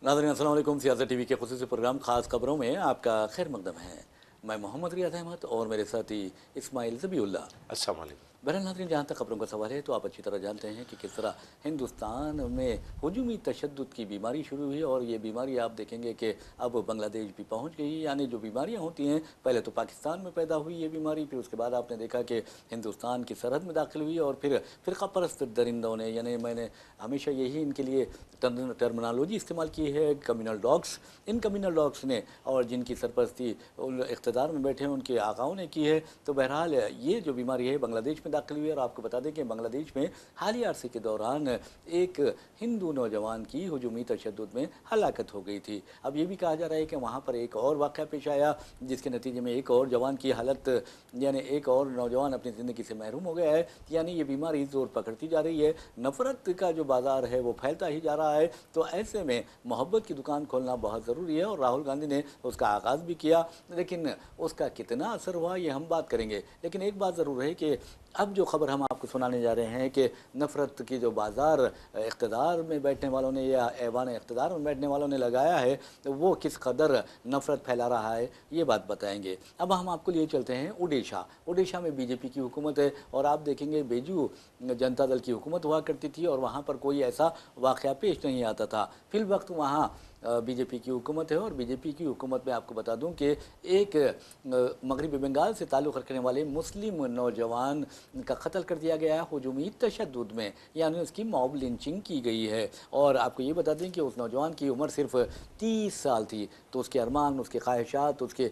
नाज़रीन अस्सलाम वालेकुम। सियासत टीवी के खुसूसी प्रोग्राम ख़ास खबरों में आपका खैर मकदम है। मैं मोहम्मद रियाद अहमद और मेरे साथी इस्माइल ज़बीउल्लाह। अस्सलाम वालेकुम। बहरहाल नाज़रीन, जहाँ तक खबरों का सवाल है तो आप अच्छी तरह जानते हैं कि किस तरह हिंदुस्तान में हुजूमी तशद्दुद की बीमारी शुरू हुई और ये बीमारी आप देखेंगे कि अब बांग्लादेश भी पहुँच गई। यानी जो बीमारियाँ होती हैं पहले तो पाकिस्तान में पैदा हुई ये बीमारी, फिर उसके बाद आपने देखा कि हिंदुस्तान की सरहद में दाखिल हुई और फिर फ़िरका परस्त दरिंदों ने, यानी मैंने हमेशा यही इनके लिए टर्मिनोलॉजी इस्तेमाल की है, कम्युनल डॉग्स। इन कम्युनल डॉग्स ने और जिनकी सरपरस्ती इक़्तिदार में बैठे हैं उनके आकाओं ने की है। तो बहरहाल ये जो बीमारी है बांग्लादेश में दाखिल हुई है और आपको बता दें कि बांग्लादेश में हालिया अरसे के दौरान एक हिंदू नौजवान की हुजूमी तशद्दुद में हलाकत हो गई थी। अब ये भी कहा जा रहा है कि वहाँ पर एक और वाक़या पेश आया जिसके नतीजे में एक और जवान की हालत, यानी एक और नौजवान अपनी ज़िंदगी से महरूम हो गया है। यानी ये बीमारी ज़ोर पकड़ती जा रही है, नफ़रत का जो बाज़ार है वो फैलता ही जा रहा है। तो ऐसे में मोहब्बत की दुकान खोलना बहुत ज़रूरी है और राहुल गांधी ने उसका आगाज़ भी किया, लेकिन उसका कितना असर हुआ ये हम बात करेंगे। लेकिन एक बात ज़रूर है कि अब जो खबर हम आपको सुनाने जा रहे हैं कि नफ़रत की जो बाज़ार इक़्तिदार में बैठने वालों ने या ऐवान इक़्तिदार में बैठने वालों ने लगाया है तो वो किस कदर नफ़रत फैला रहा है ये बात बताएंगे। अब हम आपको लिए चलते हैं उड़ीसा में बीजेपी की हुकूमत है और आप देखेंगे बीजू जनता दल की हुकूमत हुआ करती थी और वहाँ पर कोई ऐसा वाक़या पेश नहीं आता था। फिल वक्त वहाँ बीजेपी की हुकूमत है और बीजेपी की हुकूमत में आपको बता दूं कि एक मगरबी बंगाल से ताल्लुक़ रखने वाले मुस्लिम नौजवान का कत्ल कर दिया गया है हुजूमी तशद्दुद में, यानी उसकी मॉब लिंचिंग की गई है। और आपको ये बता दें कि उस नौजवान की उम्र सिर्फ 30 साल थी। तो उसके अरमान, उसके ख्वाहिशात, उसके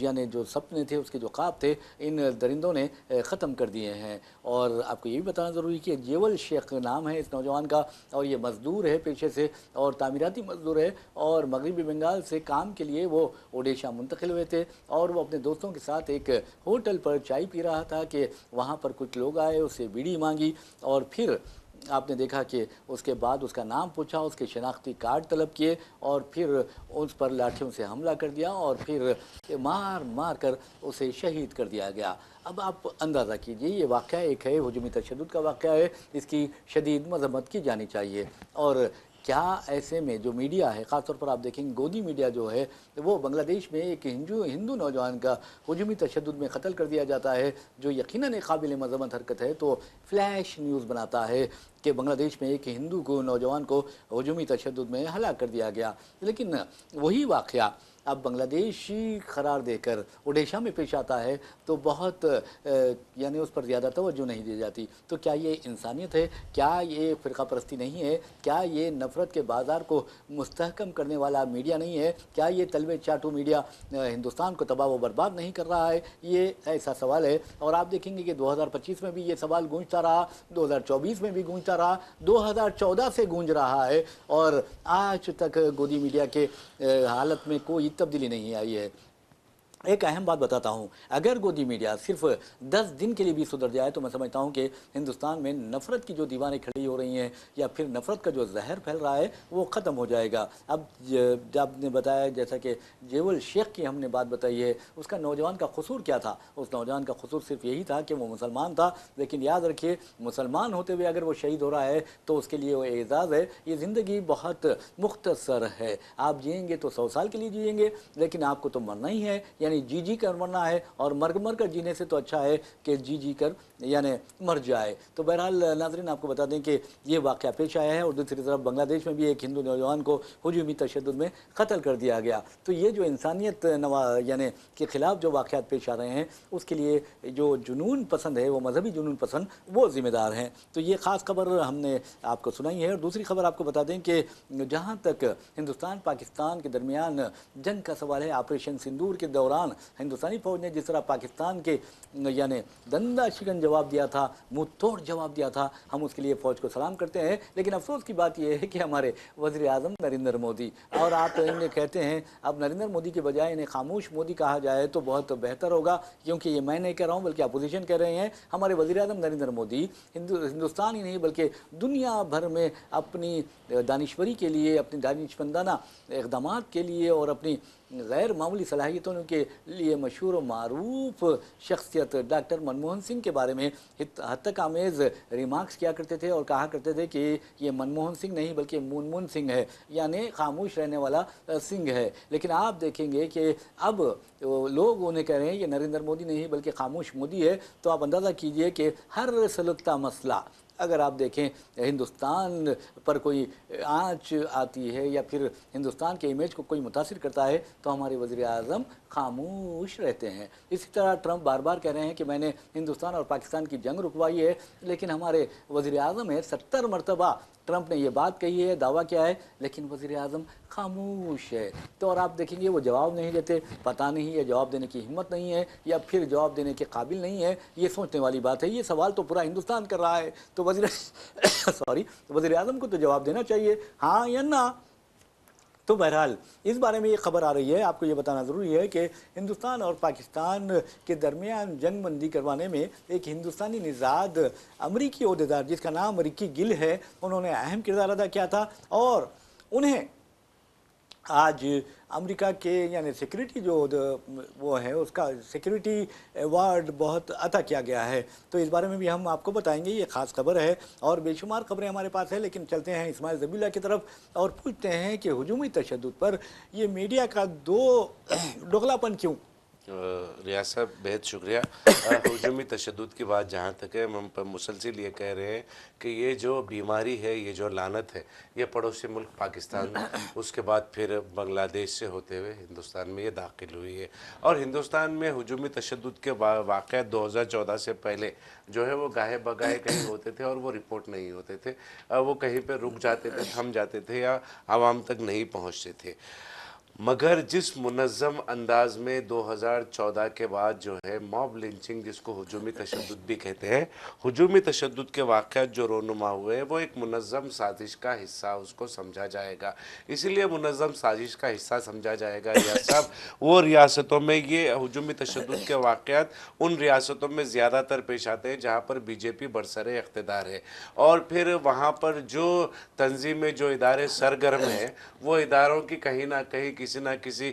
यानी जो सपने थे, उसके जो ख्वाब थे, इन दरिंदों ने ख़त्म कर दिए हैं। और आपको ये भी बताना ज़रूरी कि जेवल शेख नाम है इस नौजवान का और ये मज़दूर है पेशे से और तामीराती मज़दूर है और मगरबी बंगाल से काम के लिए वो ओडिशा मुंतकिल हुए थे और वो अपने दोस्तों के साथ एक होटल पर चाय पी रहा था कि वहाँ पर कुछ लोग आए, उससे बीड़ी मांगी और फिर आपने देखा कि उसके बाद उसका नाम पूछा, उसके शनाख्ती कार्ड तलब किए और फिर उस पर लाठियों से हमला कर दिया और फिर मार कर उसे शहीद कर दिया गया। अब आप अंदाज़ा कीजिए ये वाक़या एक है हुजूमी तशद्दुद का वाक़या है, इसकी शदीद मज़म्मत की जानी चाहिए। और क्या ऐसे में जो मीडिया है, ख़ास तौर पर आप देखेंगे गोदी मीडिया जो है वो बांग्लादेश में एक हिंदू नौजवान का हुजूमी तशद्दुद में कत्ल कर दिया जाता है जो यकीनन एक काबिल मज़म्मत हरकत है, तो फ्लैश न्यूज़ बनाता है कि बांग्लादेश में एक हिंदू को नौजवान को हुजूमी तशद्दुद में हलाक कर दिया गया। लेकिन वही वाक़या अब बांग्लादेशी करार देकर उड़ीसा में पेश आता है तो बहुत यानी उस पर ज़्यादा तवज्जो नहीं दी जाती। तो क्या ये इंसानियत है? क्या ये फ़िरका परस्ती नहीं है? क्या ये नफ़रत के बाज़ार को मुस्तहकम करने वाला मीडिया नहीं है? क्या ये तलवे चाटू मीडिया हिंदुस्तान को तबाह व बर्बाद नहीं कर रहा है? ये ऐसा सवाल है। और आप देखेंगे कि 2025 में भी ये सवाल गूंजता रहा, 2024 में भी गूंजता रहा, 2014 से गूंज रहा है और आज तक गोदी मीडिया के हालत में कोई तब्दीली नहीं आई है। एक अहम बात बताता हूँ, अगर गोदी मीडिया सिर्फ 10 दिन के लिए भी सुधर जाए तो मैं समझता हूँ कि हिंदुस्तान में नफ़रत की जो दीवारें खड़ी हो रही हैं या फिर नफ़रत का जो जहर फैल रहा है वो ख़त्म हो जाएगा। अब आपने बताया जैसा कि जेवल शेख की हमने बात बताई है, उसका नौजवान का कसूर क्या था? उस नौजवान का कसूर सिर्फ यही था कि वो मुसलमान था। लेकिन याद रखिए, मुसलमान होते हुए अगर वो शहीद हो रहा है तो उसके लिए वो एज़ाज़ है। ये ज़िंदगी बहुत मुख्तसर है, आप जिएंगे तो 100 साल के लिए जिएंगे, लेकिन आपको तो मरना ही है, यानी जी कर मरना है। और मर कर जीने से तो अच्छा है कि जी कर यानी मर जाए। तो बहरहाल नाज़रीन, आपको बता दें कि ये वाक़या पेश आया है और दूसरी तरफ बांग्लादेश में भी एक हिंदू नौजवान को हुजूमी तशद्दुद में कत्ल कर दिया गया। तो ये जो इंसानियत यानी के ख़िलाफ़ जो वाक़यात पेश आ रहे हैं उसके लिए जो जुनून पसंद है, वो मजहबी जुनून पसंद, वो ज़िम्मेदार हैं। तो ये ख़ास खबर हमने आपको सुनाई है। और दूसरी खबर आपको बता दें कि जहाँ तक हिंदुस्तान पाकिस्तान के दरमियान जंग का सवाल है, ऑपरेशन सिंदूर के दौरान हिंदुस्तानी फौज ने जिस तरह पाकिस्तान के यानी दंदा शिकन जवाब दिया था, मुंह तोड़ जवाब दिया था, हम उसके लिए फ़ौज को सलाम करते हैं। लेकिन अफसोस की बात यह है कि हमारे वज़ीर आज़म नरेंद्र मोदी, और आप इन्हें कहते हैं अब नरेंद्र मोदी के बजाय इन्हें खामोश मोदी कहा जाए तो बहुत बेहतर होगा, क्योंकि ये मैं नहीं कह रहा हूँ बल्कि अपोजिशन कह रहे हैं। हमारे वज़ीर आज़म नरेंद्र मोदी हिंदुस्तान ही नहीं बल्कि दुनिया भर में अपनी दानिश्वरी के लिए, अपनी दानिशमंदाना इक़दामात के लिए और अपनी غیر معمولی صلاحیتوں کے لیے مشہور و معروف شخصیت ڈاکٹر منموہن سنگھ کے بارے میں حد تک آمیز ریمارکس کیا کرتے تھے اور کہا کرتے تھے کہ یہ منموہن سنگھ نہیں بلکہ مونمون سنگھ ہے، یعنی خاموش رہنے والا سنگھ ہے۔ لیکن آپ دیکھیں گے کہ اب لوگ انہیں کہہ رہے ہیں یہ نریندر مودی نہیں بلکہ خاموش مودی ہے، تو آپ اندازہ کیجئے کہ ہر سلگتا مسئلہ اگر آپ دیکھیں ہندوستان پر کوئی آنچ آتی ہے یا پھر ہندوستان کے امیج کو کوئی متاثر کرتا ہے تو ہمارے وزیر اعظم خاموش رہتے ہیں۔ اسی طرح ٹرمپ بار بار کہہ رہے ہیں کہ میں نے ہندوستان اور پاکستان کی جنگ رکوائی ہے، لیکن ہمارے وزیر اعظم ہے 70 مرتبہ ٹرمپ نے یہ بات کہی ہے، دعویٰ کیا ہے، لیکن وزیر اعظم خاموش ہے۔ تو اور آپ دیکھیں گے وہ جواب نہیں دیتے، پتہ نہیں یہ جواب دینے کی ہمت نہیں ہے یا پھر جواب دینے کے قابل نہیں ہے، یہ سوچنے والی بات ہے۔ یہ سوال تو پورا ہندوستان کر رہا ہے، تو وزیر اعظم کو تو جواب دینا چاہیے، ہاں یا نہ۔ تو بہرحال اس بارے میں یہ خبر آ رہی ہے، آپ کو یہ بتانا ضروری ہے کہ ہندوستان اور پاکستان کے درمیان جنگ بندی کروانے میں ایک ہندوستانی نژاد امریکی عہدیدار جس کا نام رکی گل ہے، انہوں نے اہم کردار ادا کیا تھا اور انہیں آج امریکہ کے یعنی سیکورٹی جو وہ ہے اس کا سیکورٹی ایوارڈ بہت عطا کیا گیا ہے۔ تو اس بارے میں بھی ہم آپ کو بتائیں گے، یہ خاص خبر ہے اور بے شمار خبریں ہمارے پاس ہیں، لیکن چلتے ہیں اسماعیل ذبیح اللہ کی طرف اور پوچھتے ہیں کہ ہجومی تشدد پر یہ میڈیا کا دوغلا پن کیوں؟ ریاض صاحب بہت شکریہ۔ ہجومی تشدد کی بات جہاں تک ہے، ہم مسلسل یہ کہہ رہے ہیں کہ یہ جو بیماری ہے، یہ جو لعنت ہے، یہ پڑوسی ملک پاکستان اس کے بعد پھر بنگلہ دیش سے ہوتے ہوئے ہندوستان میں یہ داخل ہوئی ہے۔ اور ہندوستان میں ہجومی تشدد کے واقعات 2014 سے پہلے جو ہے وہ گاہے بگاہے کہیں ہوتے تھے اور وہ رپورٹ نہیں ہوتے تھے، وہ کہیں پہ رک جاتے تھے، تھم جاتے تھے یا عوام تک نہیں پہنچتے تھے۔ مگر جس منظم انداز میں 2014 کے بعد جو ہے موب لنچنگ، جس کو ہجومی تشدد بھی کہتے ہیں، ہجومی تشدد کے واقعات جو رونما ہوئے وہ ایک منظم سازش کا حصہ اس کو سمجھا جائے گا۔ اسی لیے منظم سازش کا حصہ سمجھا جائے گا ریاض صاحب، وہ ریاستوں میں یہ ہجومی تشدد کے واقعات ان ریاستوں میں زیادہ تر پیش آتے ہیں جہاں پر بی جے پی برسر اقتدار ہے، اور پھر وہاں پر جو تنظیمیں جو ادارے سرگرم ہیں وہ اداروں کی کہیں نہ کہیں کسی نہ کسی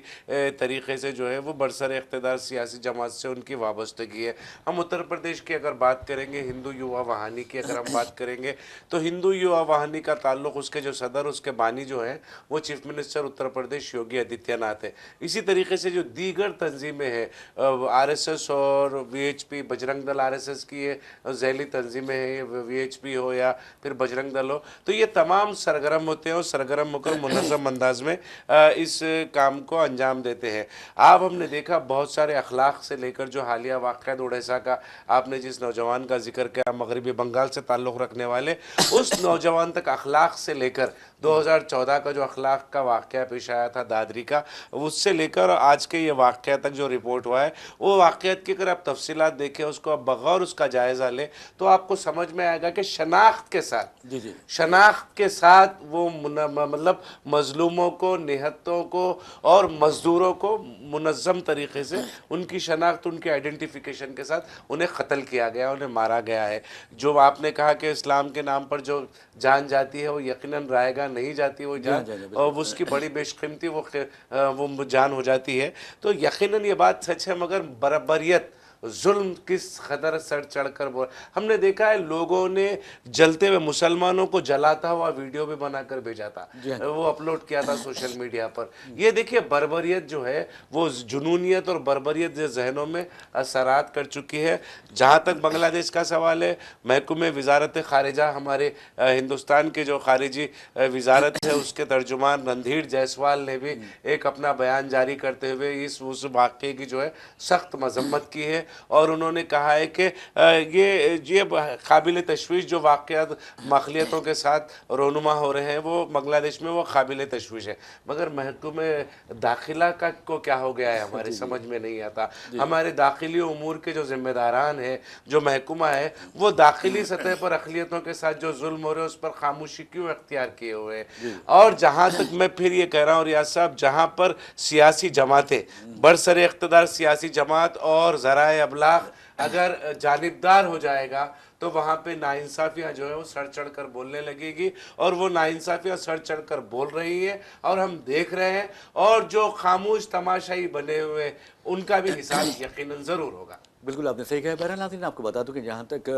طریقے سے جو ہے وہ برسر اقتدار سیاسی جماعت سے ان کی وابستگی ہے۔ ہم اتر پردیش کی اگر بات کریں گے، ہندو یووا واہانی کی اگر ہم بات کریں گے تو ہندو یووا واہانی کا تعلق اس کے جو صدر، اس کے بانی جو ہیں وہ چیف منسٹر اتر پردیش یوگی آدتیہ ناتھ ہے۔ اسی طریقے سے جو دیگر تنظیمیں ہیں، آر ایس ایس اور وی ایچ پی، بجرنگ دل آر ایس ایس کی یہ ذیلی تنظیمیں ہیں، وی ایچ پی ہو یا پھر بجرنگ دل ہو، تو یہ تمام سرگرم ہوتے ہیں اور سرگرم ہو کر منظم انداز میں اس کام کو انجام دیتے ہیں۔ اب ہم نے دیکھا بہت سارے اخلاق سے لے کر جو حالیہ واقعات اڑیسہ کا آپ نے جس نوجوان کا ذکر کیا، مغربی بنگال سے تعلق رکھنے والے، اس نوجوان تک اخلاق سے لے کر 2014 کا جو اخلاق کا واقعہ پیش آیا تھا دادری کا، اس سے لے کر آج کے یہ واقعہ تک جو رپورٹ ہوا ہے، وہ واقعات کی اگر آپ تفصیلات دیکھیں، اس کو آپ بغور اس کا جائزہ لیں تو آپ کو سمجھ میں آئے گا کہ شناخت کے ساتھ شناخت کے ساتھ وہ مطلب مظلوموں کو، نہتوں کو اور مزدوروں کو منظم طریقے سے ان کی شناخت، ان کی آئیڈینٹیفیکیشن کے ساتھ انہیں قتل کیا گیا، انہیں مارا گیا ہے۔ جو آپ نے کہا کہ اسلام کے نام پر جو جان جاتی ہے وہ یقیناً رائے گاہ نہیں جاتی، وہ جان اور اس کی بڑی بیش قیمتی وہ جان ہو جاتی ہے۔ تو یقیناً یہ بات سچ ہے، مگر بربریت، ظلم کس قدر سر چڑھ کر ہم نے دیکھا ہے لوگوں نے جلتے ہوئے مسلمانوں کو جلاتا ہوا ویڈیو بھی بنا کر بھیجا تھا، وہ اپلوڈ کیا تھا سوشل میڈیا پر۔ یہ دیکھیے بربریت جو ہے وہ جنونیت اور بربریت ذہنوں میں اثرات کر چکی ہے۔ جہاں تک بنگلہ دیش کا سوال ہے، محکمہ وزارت خارجہ، ہمارے ہندوستان کے جو خارجی وزارت ہے اس کے ترجمان رندھیر جیسوال نے بھی ایک اپنا بیان جاری کرتے ہوئے اس واقعے کی جو ہے سخت مذمت کی ہے، اور انہوں نے کہا ہے کہ یہ قابل تشویش جو واقعات ماخولیتوں کے ساتھ رونما ہو رہے ہیں وہ بنگلہ دیش میں وہ قابل تشویش ہے۔ مگر محکمہ داخلہ کو کیا ہو گیا ہے ہمارے سمجھ میں نہیں آتا۔ ہمارے داخلی امور کے جو ذمہ داران ہیں، جو محکمہ ہے، وہ داخلی سطح پر اقلیتوں کے ساتھ جو ظلم ہو رہے ہیں اس پر خاموشی کیوں اختیار کیے ہوئے ہیں؟ اور جہاں تک میں پھر یہ کہہ رہا ہوں ریاض صاحب، جہاں پر سیاسی جماعتیں، برسر اقتدار سیاسی جماعت اور ذرائع ابلاغ اگر جانبدار ہو جائے گا تو وہاں پہ ناانصافیاں جو ہے وہ سڑ چڑھ کر بولنے لگے گی، اور وہ ناانصافیاں سڑ چڑھ کر بول رہی ہیں اور ہم دیکھ رہے ہیں، اور جو خاموش تماشائی بنے ہوئے ان کا بھی حساب یقیناً ضرور ہوگا۔ بالکل آپ نے صحیح کہا۔ بہرحال ناظرین آپ کو بتا دوں کہ جہاں تک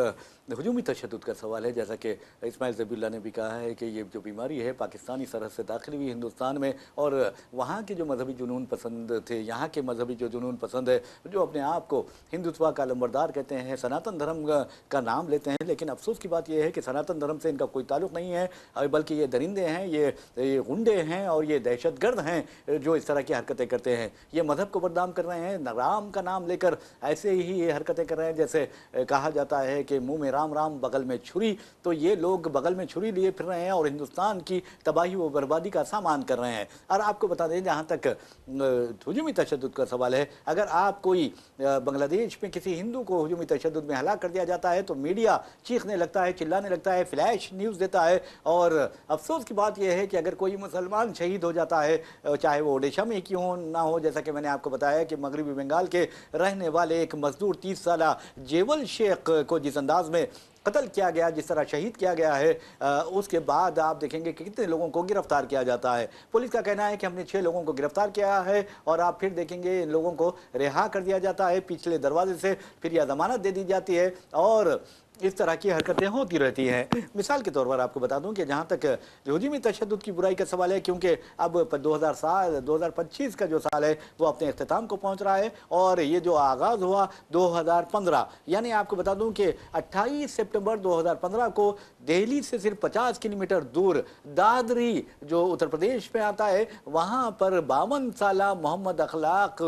ہجومی تشدد کا سوال ہے، جیسا کہ اسماعیل ذبیح اللہ نے بھی کہا ہے کہ یہ جو بیماری ہے پاکستانی سرحد سے داخل ہوئی ہندوستان میں، اور وہاں کے جو مذہبی جنون پسند تھے، یہاں کے مذہبی جو جنون پسند ہے، جو اپنے آپ کو ہندوتوا کا علمبردار کہتے ہیں، سناتن دھرم کا نام لیتے ہیں، لیکن افسوس کی بات یہ ہے کہ سناتن دھرم سے ان کا کوئی تعلق نہیں ہے، بلکہ یہ درندے ہیں، یہ غنڈے ہیں اور یہ دہشت گرد ہیں جو اس طرح کی حرکتیں کرتے ہیں۔ یہ مذہب کو بدنام کر رہے ہیں، رام کا نام لے کر ایسے ہی یہ حرکتیں کر رہے ہیں جیسے کہا جاتا ہے کہ منہ میں رام رام بغل میں چھری، تو یہ لوگ بغل میں چھری لیے پھر رہے ہیں اور ہندوستان کی تباہی و بربادی کا سامان کر رہے ہیں۔ اور آپ کو بتا دیں جہاں تک ہجومی تشدد کا سوال ہے، اگر آپ کوئی بنگلہ دیش میں کسی ہندو کو ہجومی تشدد میں ہلاک کر دیا جاتا ہے تو میڈیا چیخنے لگتا ہے، چلانے لگتا ہے، فلیش نیوز دیتا ہے، اور افسوس کی بات یہ ہے کہ اگر کوئی مسلمان شہید ہو جاتا ہے، چاہے وہ اوڈیشہ میں کیوں نہ ہو، جیسا کہ میں نے آپ کو بتایا کہ مغربی بنگال کے رہنے والے ایک مزدور 30 سالہ جیول شیخ کو جس انداز میں قتل کیا گیا، جس طرح شہید کیا گیا ہے، اس کے بعد آپ دیکھیں گے کہ کتنے لوگوں کو گرفتار کیا جاتا ہے۔ پولیس کا کہنا ہے کہ ہم نے 6 لوگوں کو گرفتار کیا ہے، اور آپ پھر دیکھیں گے ان لوگوں کو رہا کر دیا جاتا ہے پچھلے دروازے سے، پھر یہ ضمانت دے دی جاتی ہے، اور اس طرح کی حرکتیں ہوتی رہتی ہیں۔ مثال کے طور پر آپ کو بتا دوں کہ جہاں تک ہجومی تشدد کی برائی کا سوال ہے، کیونکہ اب 2025 کا جو سال ہے وہ اپنے اختتام کو پہنچ رہا ہے، اور یہ جو آغاز ہوا 2015، یعنی آپ کو بتا دوں کہ 28 سپٹمبر 2015 کو دہلی سے صرف 50 کلومیٹر دور دادری جو اتر پردیش میں آتا ہے، وہاں پر 52 سالہ محمد اخلاق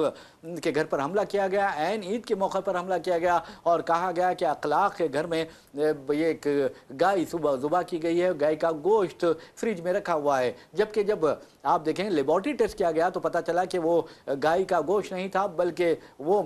کے گھر پر حملہ کیا گیا، عین عید کے موقع پر حملہ کیا گیا، اور کہا گیا کہ اخلاق کے گھر میں یہ ایک گائے ذبح کی گئی ہے، گائے کا گوشت فریج میں رکھا ہوا ہے، جبکہ جب آپ دیکھیں لیبارٹری ٹیسٹ کیا گیا تو پتہ چلا کہ وہ گائے کا گوشت نہیں تھا، بلکہ وہ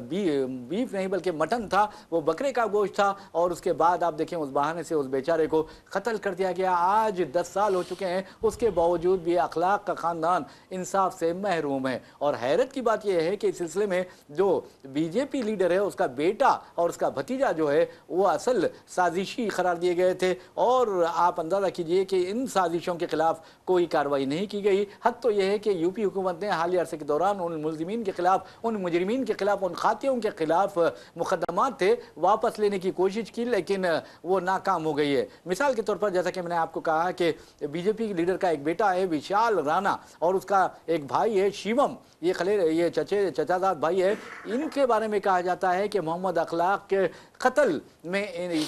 بیف نہیں بلکہ مٹن تھا، وہ بکرے کا گوشت تھا، اور اس کے بعد آپ دیکھیں اس بہانے سے اس بیچارے کو قتل کر دیا گیا۔ آج 10 سال ہو چکے ہیں، اس کے باوجود بھی اخلاق کا خاندان انصاف سے محروم ہے، اور حیرت کی بات یہ ہے کہ اس سلسلے میں جو بی جے پی لیڈر ہے، اس کا بیٹا اور اس کا بھتیجا جو ہے وہ اصل سازشی قرار دیے گئے تھے، اور آپ اندازہ کیجئے کہ ان سازشوں کے خلاف کوئی کارروائی نہیں کی گئی۔ حق تو یہ ہے کہ یو پی حکومت نے حالیہ عرصے کے دوران ان ملزمین کے خلاف، ان مجرمین کے خلاف، ان خاطیوں کے خلاف مقدمات تھے واپس لینے کی کوشش کی، لیکن وہ ناکام ہو گئی ہے۔ مثال کے طور پر جیسا کہ میں نے آپ کو کہا کہ بی جے پی لیڈر کا ایک بیٹا ہے وشال رانا، اور اس کا ایک بھائی ہے شیوم، یہ چچا زاد بھائی ہے، ان کے بارے میں کہا جاتا ہے کہ محمد اخلاق کے قتل میں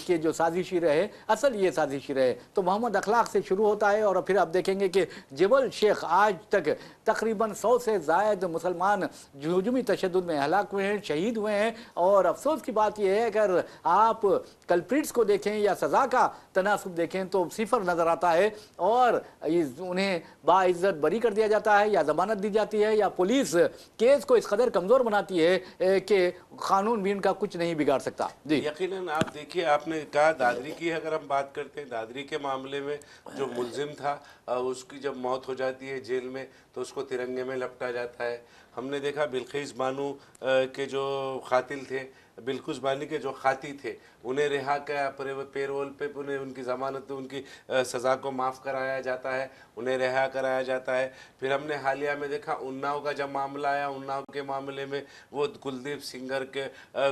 کے جو سازشی رہے، اصل یہ سازشی رہے، تو محمد اخلاق سے شروع ہوتا ہے، اور پھر آپ دیکھیں گے کہ جیول شیخ آج تک تقریباً 100 سے زائد مسلمان ہجومی تشدد میں ہلاک ہوئے ہیں، شہید ہوئے ہیں، اور افسوس کی بات یہ ہے اگر آپ کلپریٹس کو دیکھیں یا سزا کا تناسب دیکھیں تو صفر نظر آتا ہے، اور انہیں باعزت بری کر دیا جاتا ہے، یا ضمانت دی جاتی ہے، یا پولیس کیس کو اس قدر کمزور بناتی ہے کہ قانون بھی ان کا کچھ نہیں بگاڑ سکتا۔ جی یقیناً آپ دیکھیے، آپ نے کہا دادری کی اگر ہم بات کرتے ہیں، دادری کے معاملے میں جو ملزم تھا اس کی جب موت ہو جاتی ہے جیل میں تو اس کو ترنگے میں لپٹا جاتا ہے۔ ہم نے دیکھا بلقیس بانو کے جو قاتل تھے، بلقیس بانو کے جو قاتی تھے، انہیں رہا کیا پیرول پہ، انہیں ان کی ضمانت، ان کی سزا کو معاف کرایا جاتا ہے، انہیں رہا کرایا جاتا ہے۔ پھر ہم نے حالیہ میں دیکھا اناؤ کا جب معاملہ آیا، اناؤ کے معاملے میں وہ کلدیپ سینگر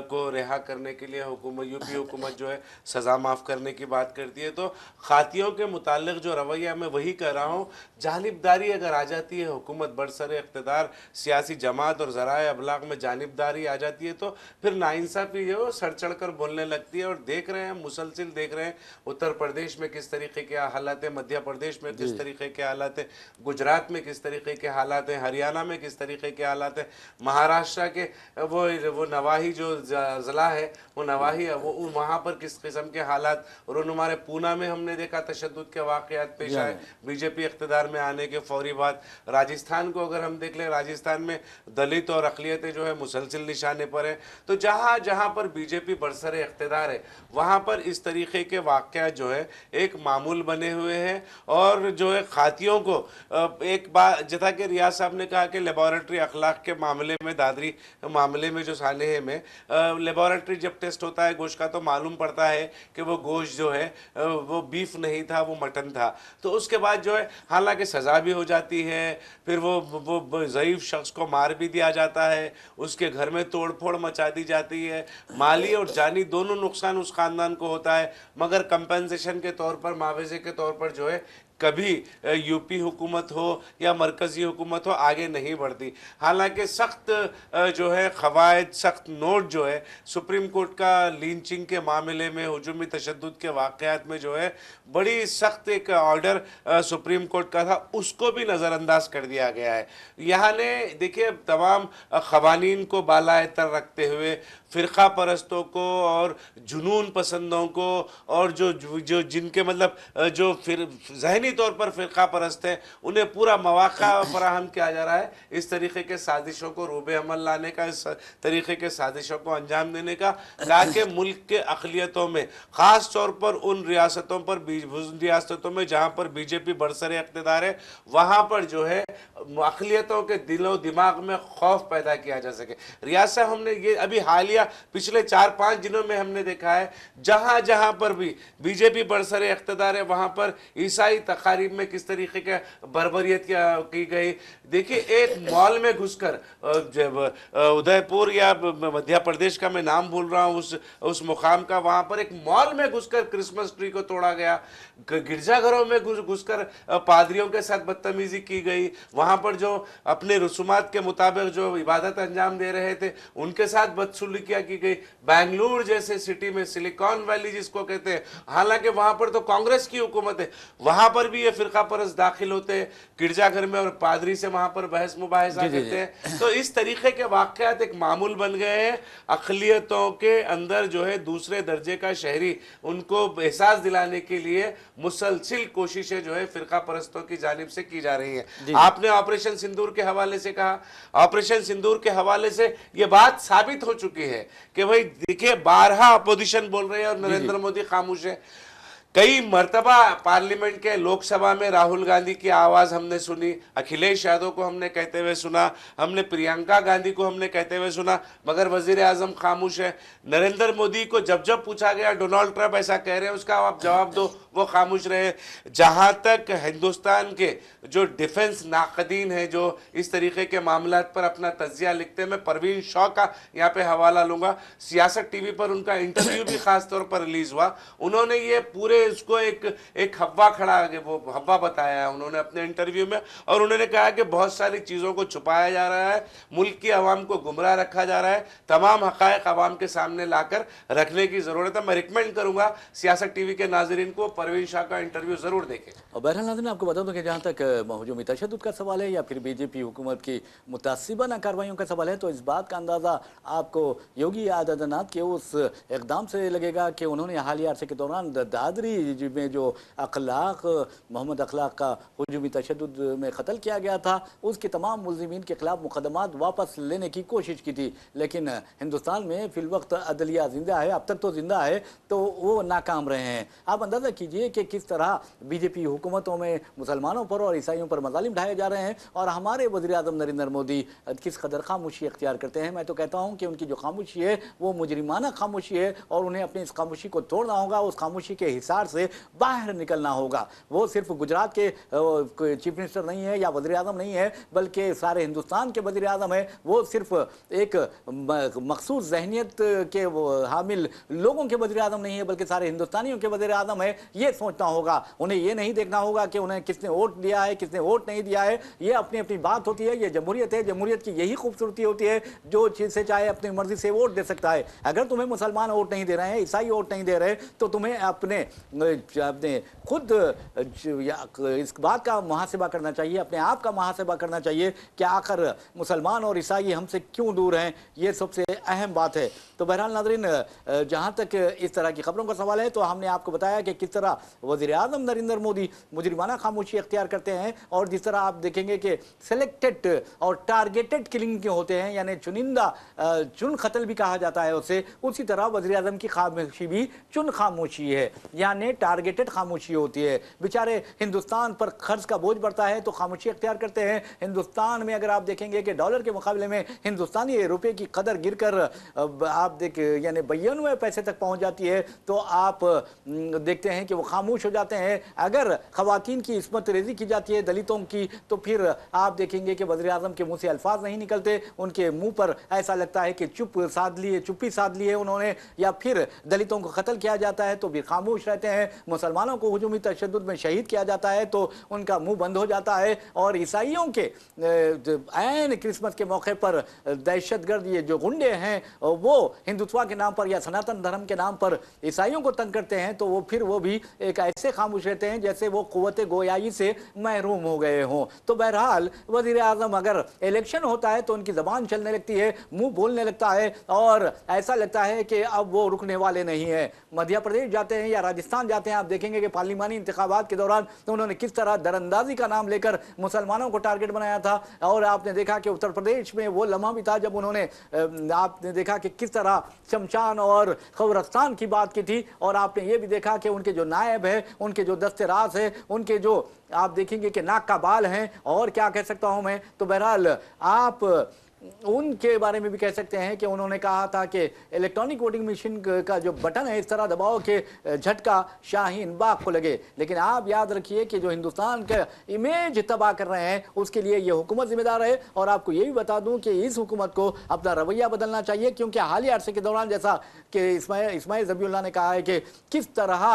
کو رہا کرنے کے لیے یو پی حکومت جو ہے سزا معاف کرنے کی بات کرتی ہے۔ تو خاطیوں کے متعلق جو رویہ میں وہی کہہ رہا ہوں، جانبداری اگر آ جاتی ہے، حکومت برسر اقتدار سیاسی جماعت اور ذرائع ابلاغ میں جانبداری آ جاتی ہے تو پھر ناانصافی جو ہے سڑ چڑھ کر بولنے لگتی ہے، اور دیکھ رہے ہیں، مسلسل دیکھ رہے ہیں اتر پردیش میں کس طریقے کے حالات ہیں، مدھیہ پردیش میں کس طریقے کے حالات ہیں، گجرات میں کس طریقے کے حالات ہیں، ہریانہ میں کس طریقے کے حالات ہیں، مہاراشٹر کے وہ نواحی جو ضلع ہے، وہ نواحی وہاں پر کس قسم کے حالات، اور ہمارے پونا میں ہم نے دیکھا تشدد کے واقعات پیش آئے بی جے پی اقتدار میں آنے کے فوری بعد۔ راجستھان کو اگر ہم دیکھ لیں، راجستھان میں دلت اور اقلیتیں جو ہے مسلسل نشانے پر ہیں۔ تو جہاں جہاں پر بی جے پی برسر اقتدار ہے وہاں پر اس طریقے کے واقعات جو ہے ایک معمول بنے ہوئے ہیں، اور جو ہے خاتیوں کو ایک بار جیسا کہ ریاض صاحب نے کہا کہ لیبارٹری اخلاق کے معاملے میں دادری معاملے میں جو سانحے میں لیبارٹری جب ٹیسٹ ہوتا ہے گوشت کا تو معلوم پڑتا ہے کہ وہ گوشت جو ہے وہ بیف نہیں تھا، وہ مٹن تھا، تو اس کے بعد جو ہے حالانکہ سزا بھی ہو جاتی ہے، پھر وہ ضعیف شخص کو مار بھی دیا جاتا ہے، اس کے گھر میں توڑ پھوڑ مچا دی جاتی ہے، مالی اور جانی دونوں نقصان اس خاندان کو ہوتا ہے، مگر کمپنسیشن کے طور پر، معاوضے کے طور پر جو ہے کبھی یو پی حکومت ہو یا مرکزی حکومت ہو آگے نہیں بڑھتی۔ حالانکہ سخت جو ہے قواعد، سخت نوٹ جو ہے سپریم کورٹ کا لینچنگ کے معاملے میں، ہجومی تشدد کے واقعات میں جو ہے بڑی سخت ایک آرڈر سپریم کورٹ کا تھا، اس کو بھی نظر انداز کر دیا گیا ہے۔ یہاں نے دیکھیے تمام قوانین کو بالائے تر رکھتے ہوئے فرقہ پرستوں کو اور جنون پسندوں کو اور جو جن کے مطلب جو ذہنی طور پر فرقہ پرست ہیں انہیں پورا مواقع فراہم کیا جا رہا ہے اس طریقے کے سازشوں کو روبے عمل لانے کا، اس طریقے کے سازشوں کو انجام دینے کا، تاکہ ملک کے اقلیتوں میں، خاص طور پر ان ریاستوں پر ریاستوں میں جہاں پر بی جے پی برسر اقتدار ہے وہاں پر جو ہے اقلیتوں کے دل و دماغ میں خوف پیدا کیا جا سکے۔ ریاست ہم نے یہ ابھی حالیہ پچھلے 4-5 دنوں میں ہم نے دیکھا ہے جہاں جہاں پر بھی بی جے پی برسر اقتدار ہے وہاں پر عیسائی تقاریب میں کس طریقے کا بربریت کی گئی۔ دیکھیے ایک مال میں گھس کر ادے پور یا مدھیہ پردیش کا میں نام بھول رہا ہوں اس مقام کا، وہاں پر ایک مال میں گھس کر کرسمس ٹری کو توڑا گیا، گرجا گھروں میں گھس کر پادریوں کے ساتھ بدتمیزی کی گئی، وہاں پر جو اپنے رسومات کے مطابق جو عبادت انجام دے رہے تھے ان کے ساتھ بدسلوکیاں کی گئی۔ بنگلور جیسے سٹی میں، سلیکان ویلی جس کو کہتے ہیں، حالانکہ وہاں پر تو کانگریس کی حکومت ہے، وہاں پر بھی یہ فرقہ پرست داخل ہوتے ہیں گرجا گھر میں اور پادری سے وہاں پر بحث مباحثہ کرتے ہیں۔ تو اس طریقے کے واقعات ایک معمول بن گئے ہیں، اقلیتوں کے اندر جو ہے دوسرے درجے کا شہری ان کو احساس دلانے کے لیے مسلسل کوششیں جو ہے فرقہ پرستوں کی جانب سے کی جا رہی ہیں۔ آپ نے آپریشن سندور کے حوالے سے کہا، آپریشن سندور کے حوالے سے یہ بات ثابت ہو چکی ہے کہ بھئی دیکھیں بارہا اپوزیشن بول رہے ہیں اور نریندر مودی خاموش ہے۔ کئی مرتبہ پارلیمنٹ کے لوک سبھا میں راہل گاندھی کی آواز ہم نے سنی، اکھلیش یادو کو ہم نے کہتے ہوئے سنا، ہم نے پرینکا گاندھی کو ہم نے کہتے ہوئے سنا، مگر وزیر اعظم خاموش ہے۔ نریندر مودی کو جب پوچھا گیا ڈونلڈ ٹرمپ ایسا کہہ رہے ہیں اس کا آپ جواب دو، وہ خاموش رہے۔ جہاں تک ہندوستان کے جو ڈیفنس ناقدین ہیں جو اس طریقے کے معاملات پر اپنا تجزیہ لکھتے ہیں، میں پروین شاہ کا یہاں پہ حوالہ لوں گا، سیاست ٹی وی پر ان کا انٹرویو بھی خاص طور پر ریلیز ہوا، انہوں نے یہ پورے اس کو ایک ہوا کھڑا وہ ہوا بتایا ہے انہوں نے اپنے انٹرویو میں، اور انہوں نے کہا کہ بہت ساری چیزوں کو چھپایا جا رہا ہے، ملک کی عوام کو گمراہ رکھا جا رہا ہے، تمام حقائق عوام کے سامنے لا کر رکھنے کی ضرورت ہے۔ میں ریکمینڈ کروں گا سیاست ٹی وی کے ناظرین کو پروین شاہ کا انٹرویو ضرور دیکھیں۔ اور بہرحال ناظرین آپ کو بتا دوں کہ جہاں تک ہجومی تشدد کا سوال ہے یا پھر بی جے پی حکومت کی متعصبانہ کارروائیوں کا سوال ہے، تو اس بات کا اندازہ آپ کو یوگی آدتیہ ناتھ کے اس اقدام سے لگے گا کہ انہوں نے حالیہ عرصے کے دوران دادری میں جو محمد اخلاق کا ہجومی تشدد میں قتل کیا گیا تھا اس کے تمام ملزمین کے خلاف مقدمات واپس لینے کی کوشش کی تھی، لیکن ہندوستان میں فی الوقت عدلیہ زندہ ہے، اب تک تو زندہ ہے، تو وہ ناکام رہے ہیں۔ آپ اندازہ کیجئے کہ کس طرح بی جے پی حکومتوں میں مسلمانوں پر اور عیسائیوں پر مظالم ڈھائے جا رہے ہیں، اور ہمارے وزیر اعظم نریندر مودی کس قدر خاموشی اختیار کرتے ہیں۔ میں تو کہتا ہوں کہ ان کی جو خاموشی ہے وہ مجرمانہ خاموشی ہے، اور انہیں اپنی اس خاموشی کو توڑنا ہوگا، اس خاموشی کے حصار سے باہر نکلنا ہوگا۔ وہ صرف گجرات کے چیف منسٹر نہیں ہے یا وزیر اعظم نہیں ہے، بلکہ سارے ہندوستان کے وزیر اعظم ہے۔ وہ صرف ایک مخصوص ذہنیت کے حامل لوگوں کے وزیر اعظم نہیں ہے، بلکہ سارے ہندوستانیوں کے وزیر اعظم ہے۔ یہ سوچنا ہوگا، انہیں یہ نہیں دیکھنا ہوگا کہ انہیں کس نے ووٹ دیا ہے کس نے ووٹ نہیں دیا ہے، یہ اپنی اپنی بات ہوتی ہے، یہ جمہوریت ہے، جمہوریت کی یہی خوبصورتی ہوتی ہے، جو چیز سے چاہے اپنی مرضی سے ووٹ دے سکتا ہے۔ اگر تمہیں مسلمان ووٹ نہیں دے رہے ہیں، عیسائی ووٹ نہیں دے رہے، تو تمہیں اپنے आपने खुद इस बात का मुहासिबा करना चाहिए, अपने आप का मुहासिबा करना चाहिए कि आखिर मुसलमान और ईसाई हमसे क्यों दूर हैं। ये सबसे अहम बात है। तो बहरहाल नाज़रीन, जहाँ तक इस तरह की खबरों का सवाल है तो हमने आपको बताया कि किस तरह वज़ीर आज़म नरेंद्र मोदी मुजरिमाना खामोशी अख्तियार करते हैं, और जिस तरह आप देखेंगे कि सेलेक्टेड और टारगेटेड किलिंग के होते हैं, यानी चुनिंदा चुन कत्ल भी कहा जाता है उसे, उसी तरह वज़ीर आज़म की खामोशी भी चुन खामोशी है, यानी टारगेटेड खामोशी होती है। बेचारे हिंदुस्तान पर खर्च का बोझ बढ़ता है तो खामोशी अख्तियार करते हैं। हिंदुस्तान में अगर आप देखेंगे कि डॉलर के मुकाबले में हिंदुस्तानी रुपये की कदर गिरकर आप यानी 92 पैसे तक पहुंच जाती है, तो आप देखते हैं कि वो खामोश हो जाते हैं। अगर खवातीन की इस्मत रेजी की जाती है, दलितों की, तो फिर आप देखेंगे कि वज़ीर आज़म के मुंह से अल्फाज नहीं निकलते, उनके मुंह पर ऐसा लगता है कि चुप्पी साध ली है उन्होंने, या फिर दलितों को कत्ल किया जाता है तो भी खामोश रहते हैं, मुसलमानों को हुजूमी तशद्दुद में शहीद किया जाता है तो उनका मुंह बंद हो जाता है, और ईसाइयों के ऐन क्रिसमस के मौके पर दहशतगर्द ये जो गुंडे हैं वो हिंदुत्व के नाम पर या सनातन धर्म के नाम पर ईसाइयों को तंग करते हैं, तो वो भी एक ऐसे खामोश रहते हैं जैसे वो कुव्वत गोयाई से महरूम हो गए हों। तो बहरहाल वज़ीर आज़म अगर इलेक्शन होता है तो उनकी ज़बान चलने लगती है, मुंह बोलने लगता है, और ऐसा लगता है कि अब वो रुकने वाले नहीं है। मध्य प्रदेश जाते हैं या राजस्थान जाते हैं, आप देखेंगे कि पार्लिमानी इंतखाबात के दौरान तो उन्होंने किस तरह दरअंदाजी का नाम लेकर मुसलमानों को टारगेट बनाया था, और आपने देखा कि उत्तर प्रदेश में वो लम्हा भी था जब उन्होंने आपने देखा कि किस तरह शमशान और कब्रिस्तान की बात की थी, और आपने ये भी देखा कि उनके जो नायब है, उनके जो दस्ते राज है, उनके जो आप देखेंगे कि नाक का बाल हैं, और क्या कह सकता हूं मैं। तो बहरहाल आप उनके बारे में भी कह सकते हैं कि उन्होंने कहा था कि इलेक्ट्रॉनिक वोटिंग मशीन का जो बटन है इस तरह दबाओ कि झटका शाहीन बाग को लगे। लेकिन आप याद रखिए कि जो हिंदुस्तान का इमेज तबाह कर रहे हैं उसके लिए ये हुकूमत जिम्मेदार है। और आपको ये भी बता दूं कि इस हुकूमत को अपना रवैया बदलना चाहिए, क्योंकि हालिया अरसे के दौरान जैसा कि इस्माइल ज़बीउल्लाह ने कहा है कि किस तरह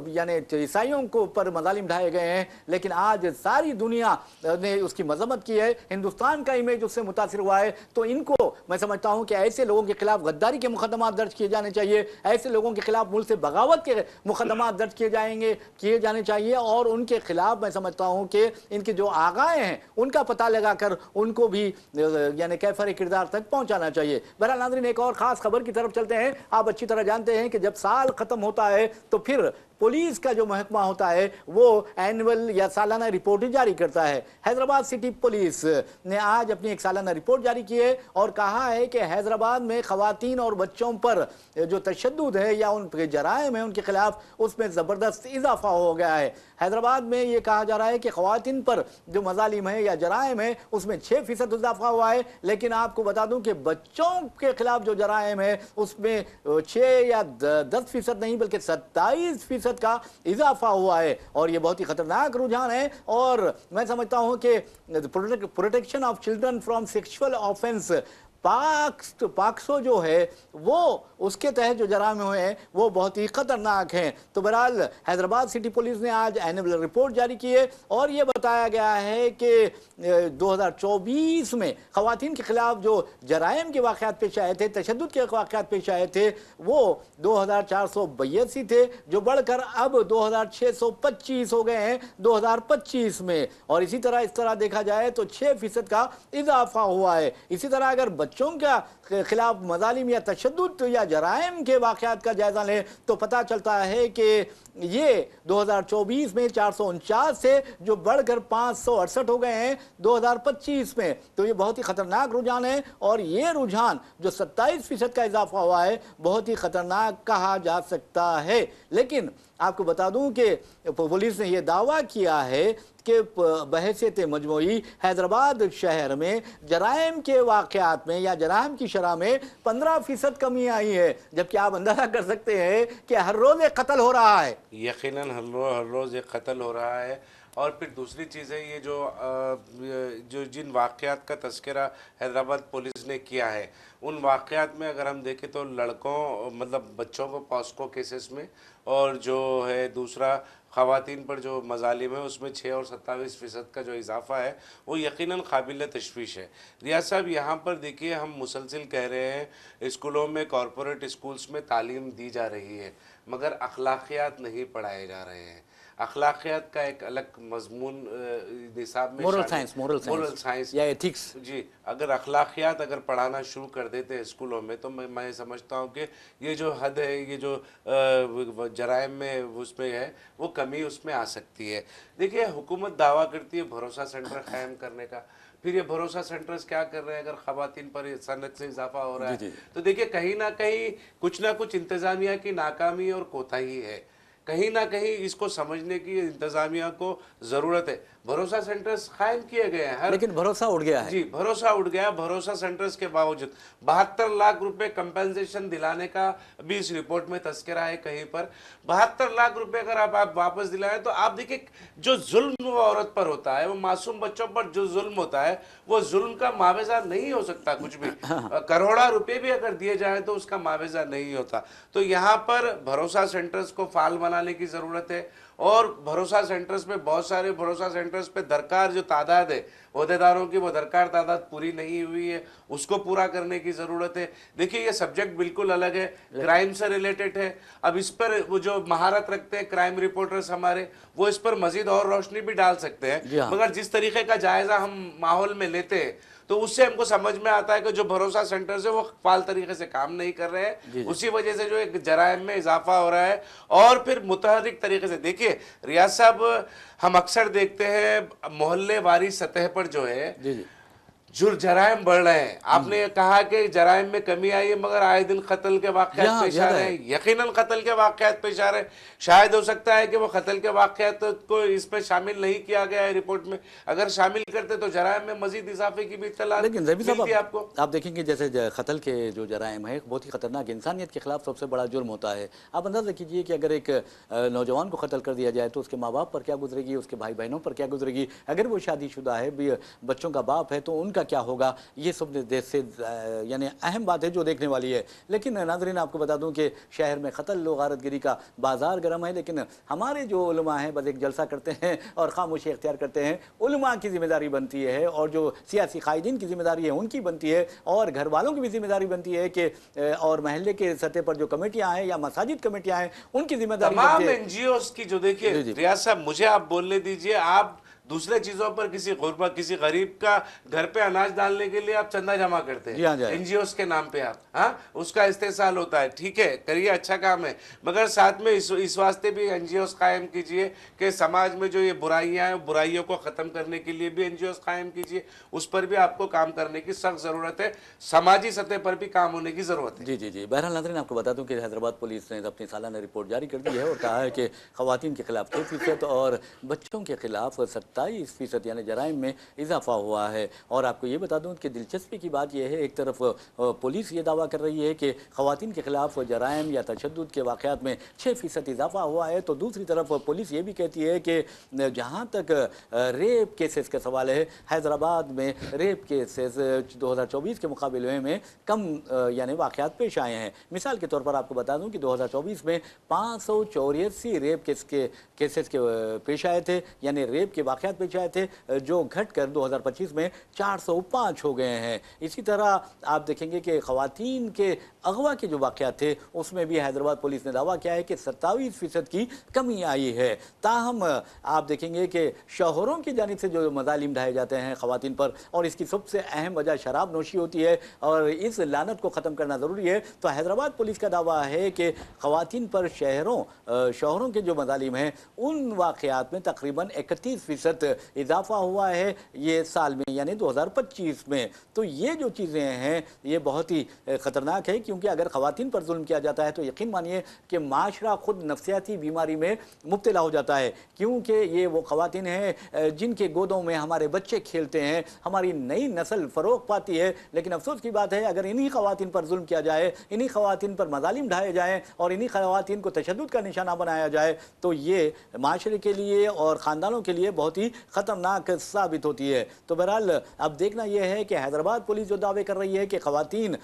यानी ईसाइयों को पर मज़ालिम ढाए गए हैं, लेकिन आज सारी दुनिया ने उसकी मजम्मत की है, हिंदुस्तान का इमेज उससे मुतासिर हुआ है। तो इनको मैं समझता हूं कि ऐसे लोगों के खिलाफ गद्दारी के मुकदमा दर्ज किए जाने चाहिए, ऐसे लोगों के खिलाफ मुल्क से बगावत के मुकदमा दर्ज किए जाने चाहिए, और उनके खिलाफ मैं समझता हूं कि इनके जो आगाएं हैं उनका पता लगाकर उनको भी यानी कैफर किरदार तक पहुंचाना चाहिए। बहरहाल नाज़रीन, एक और खास खबर की तरफ चलते हैं। आप अच्छी तरह जानते हैं कि जब साल खत्म होता है तो फिर पुलिस का जो महकमा होता है वो एनुअल या सालाना रिपोर्ट जारी करता है। हैदराबाद सिटी पुलिस ने आज अपनी एक सालाना रिपोर्ट जारी की है और कहा है कि हैदराबाद में खवातीन और बच्चों पर जो तशद्दुद है या उन जराइम है उनके खिलाफ उसमें ज़बरदस्त इजाफा हो गया है। हैदराबाद में ये कहा जा रहा है कि खवातीन पर जो मज़ालिम है या जराइम है उसमें 6% इजाफा हुआ है, लेकिन आपको बता दूं कि बच्चों के खिलाफ जो जराइम है उसमें 6 या 10% नहीं बल्कि 27% का इजाफा हुआ है, और ये बहुत ही खतरनाक रुझान है। और मैं समझता हूं कि protection of children from sexual offence POCSO जो है वो उसके तहत जो जराइम हुए हैं वो बहुत ही खतरनाक हैं। तो बहरहाल हैदराबाद सिटी पुलिस ने आज एनुअल रिपोर्ट जारी की है और ये बताया गया है कि 2024 में खवातीन के खिलाफ जो जराइम के वाक़यात पेश आए थे, तशद्दुद के वाक़यात पेश आए थे, वो 2482 थे, जो बढ़कर अब 2625 हो गए हैं 2025 में। और इसी तरह इस तरह देखा जाए तो 6% का इजाफा हुआ है। इसी तरह अगर बच्चों के खिलाफ मज़ालिम या तशद्दुद या जराइम के वाक़यात का जायज़ा लें तो पता चलता है कि ये 2024 में 449 से जो बढ़कर 568 हो गए हैं 2025 में। तो ये बहुत ही ख़तरनाक रुझान है, और ये रुझान जो 27% का इजाफा हुआ है बहुत ही ख़तरनाक कहा जा सकता है। लेकिन आपको बता दूं कि पुलिस ने यह दावा किया है कि बहैसियत मजमूई हैदराबाद शहर में जराइम के वाक़यात में या जराइम की शरह में 15% कमी आई है, जबकि आप अंदाज़ा कर सकते हैं कि हर रोज़ एक कत्ल हो रहा है। यकीनन हर रोज़ एक कत्ल हो रहा है। और फिर दूसरी चीज़ है ये जो जिन वाक़यात का तज़किरा हैदराबाद पुलिस ने किया है उन वाक़यात में अगर हम देखें तो लड़कों मतलब बच्चों को पॉस्को केसेस में, और जो है दूसरा ख़वातीन पर जो मज़ालिम है उसमें 6 और 27% का जो इजाफ़ा है वो यकीनन काबिल तशवीश है। रियाज साहब, यहाँ पर देखिए हम मुसलसिल कह रहे हैं स्कूलों में, कॉरपोरेट स्कूल्स में तालीम दी जा रही है मगर अखलाकियात नहीं पढ़ाए जा रहे हैं। अखलाकियात का एक अलग मजमून निसाब में मोरल साइंस या एथिक्स। जी, अगर अखलाकियात अगर पढ़ाना शुरू कर देते हैं स्कूलों में तो मैं समझता हूँ कि ये जो हद है, ये जो जराइम में उसमें है वो कमी उसमें आ सकती है। देखिए हुकूमत दावा करती है भरोसा सेंटर कायम करने का, फिर ये भरोसा सेंटर्स क्या कर रहे हैं अगर ख़वातीन पर सनत से इजाफा हो रहा है तो देखिए कहीं ना कुछ इंतज़ामिया की नाकामी और कोताही है, कहीं ना कहीं इसको समझने की इंतज़ामिया को ज़रूरत है। भरोसा सेंटर्स कायम किए गए हैं, लेकिन भरोसा उठ गया है। जी, भरोसा उठ गया। भरोसा सेंटर्स के बावजूद 72 लाख रुपए कंपेंसेशन दिलाने का भी इस रिपोर्ट में तस्करा है कहीं पर। 72 लाख रुपए अगर आप वापस दिलाएं तो आप देखिए जो जुल्म वो औरत पर होता है, वो मासूम बच्चों पर जो जुल्म होता है वो जुल्म का मावेजा नहीं हो सकता कुछ भी। करोड़ा रुपए भी अगर दिए जाए तो उसका मावेजा नहीं होता। तो यहाँ पर भरोसा सेंटर्स को फाल बनाने की ज़रूरत है, और भरोसा सेंटर्स पे बहुत सारे भरोसा सेंटर्स पे दरकार जो तादाद है ओहदेदारों की, वो दरकार तादाद पूरी नहीं हुई है, उसको पूरा करने की ज़रूरत है। देखिए ये सब्जेक्ट बिल्कुल अलग है, क्राइम से रिलेटेड है। अब इस पर वो जो महारत रखते हैं क्राइम रिपोर्टर्स हमारे, वो इस पर मजीद और रोशनी भी डाल सकते हैं, मगर जिस तरीके का जायज़ा हम माहौल में लेते हैं तो उससे हमको समझ में आता है कि जो भरोसा सेंटर्स है वो फाल तरीके से काम नहीं कर रहे हैं, उसी वजह से जो एक जराइम में इजाफा हो रहा है। और फिर मुतहर्रिक तरीके से देखिए रियाज साहब, हम अक्सर देखते हैं मोहल्ले वारी सतह पर जो है जराइम बढ़ रहे हैं। आपने कहा कि जराइम में कमी आई है मगर आए दिन कत्ल के वाक़यात पेश आ रहे हैं, यकीनन कत्ल के वाक़यात पेश आ रहे हैं। शायद हो सकता है कि वो कत्ल के वाक़यात को इस पर शामिल नहीं किया गया है रिपोर्ट में, अगर शामिल करते तो जराइम में मजीद इजाफे की भी इत्तला मिलती आपको। आप देखेंगे जैसे कत्ल के जो जराइम है बहुत ही खतरनाक, इंसानियत के खिलाफ सबसे बड़ा जुर्म होता है। आप अंदाज़ा कीजिए कि अगर एक नौजवान को कत्ल कर दिया जाए तो उसके माँ बाप पर क्या गुजरेगी, उसके भाई बहनों पर क्या गुजरेगी, अगर वो शादीशुदा है, बच्चों का बाप है तो उनका क्या होगा। ये सब देश से यानी अहम बात है जो देखने वाली है। लेकिन नाज़रीन आपको बता दूं कि शहर में कत्ल गारतगिरी का बाजार गर्म है, लेकिन हमारे जो उलमा हैं बस एक जलसा करते हैं और खामोशी इख्तियार करते हैं। उलमा की जिम्मेदारी बनती है और जो सियासी कायदीन की जिम्मेदारी है उनकी बनती है, और घर वालों की भी जिम्मेदारी बनती है कि और महल्ले के सतह पर जो कमेटियाँ हैं या मसाजिद कमेटियाँ हैं उनकी जिम्मेदारी तमाम एनजीओ की जो देखिए रियाज साहब, मुझे आप बोलने दीजिए, आप दूसरे चीजों पर किसी गरीब का घर पे अनाज डालने के लिए आप चंदा जमा करते हैं एनजीओस के नाम पे, आप उसका इस्तेसाल होता है, ठीक है, करिए, अच्छा काम है, मगर साथ में इस वास्ते भी एनजीओस कायम कीजिए कि समाज में जो ये बुराइयां हैं बुराइयों को खत्म करने के लिए भी एनजीओस कायम कीजिए। उस पर भी आपको काम करने की सख्त जरूरत है, समाजी सतह पर भी काम होने की जरूरत है। जी जी जी। बहरहाल नाज़रीन आपको बता दूं कि हैदराबाद पुलिस ने अपनी सालाना रिपोर्ट जारी कर दी है और कहा है कि ख़वातीन के खिलाफ 6% और बच्चों के खिलाफ 27% यानी जराइम में इजाफा हुआ है। और आपको ये बता दूं कि दिलचस्पी की बात यह है, एक तरफ पुलिस ये दावा कर रही है कि ख़वातीन के खिलाफ जराइम या तशद्दुद के वाक़यात में 6% इजाफा हुआ है, तो दूसरी तरफ पुलिस ये भी कहती है कि जहाँ तक रेप केसेस का सवाल है, हैदराबाद में रेप केसेस 2024 के मुकाबले में कम यानी वाक़यात पेश आए हैं। मिसाल के तौर पर आपको बता दूं कि 2024 में 584 रेप केसेस के पेश आए थे, यानी रेप के वाक़यात पेश आए थे, जो घटकर 2025 में 405 हो गए हैं। इसी तरह आप देखेंगे कि ख़वातीन के अगवा के जो वाक़यात थे उसमें भी हैदराबाद पुलिस ने दावा किया है कि 27% की कमी आई है। ताहम आप देखेंगे कि शौहरों की जानिब से जो मज़ालिम ढाए जाते हैं ख़वातीन पर, और इसकी सबसे अहम वजह शराब नोशी होती है और इस लानत को ख़त्म करना ज़रूरी है। तो हैदराबाद पुलिस का दावा है कि ख़वातीन पर शौहरों के जो मज़ालिम हैं उन वाक़यात में तकरीबन 31% इजाफा हुआ है ये साल में, यानी 2025 में। तो ये जो चीज़ें हैं ये बहुत ही ख़तरनाक है, क्योंकि अगर ख़वातीन पर जुल्म किया जाता है तो यकीन मानिए कि माशरा खुद नफ्सियाती बीमारी में मुब्तला हो जाता है, क्योंकि ये वो ख़वातीन हैं जिनके गोदों में हमारे बच्चे खेलते हैं, हमारी नई नस्ल फ़रोग़ पाती है। लेकिन अफसोस की बात है, अगर इन्हीं ख़वातीन पर जुल्म किया जाए, इन्हीं ख़वातीन पर मज़ालिम ढाए जाएँ और इन्हीं ख़वातीन को तशद्दुद का निशाना बनाया जाए तो ये माशरे के लिए और ख़ानदानों के लिए बहुत ही भी ख़तरनाक साबित होती है। तो बहरहाल अब देखना यह है कि हैदराबाद पुलिस जो दावे कर रही है कि ख़वातीन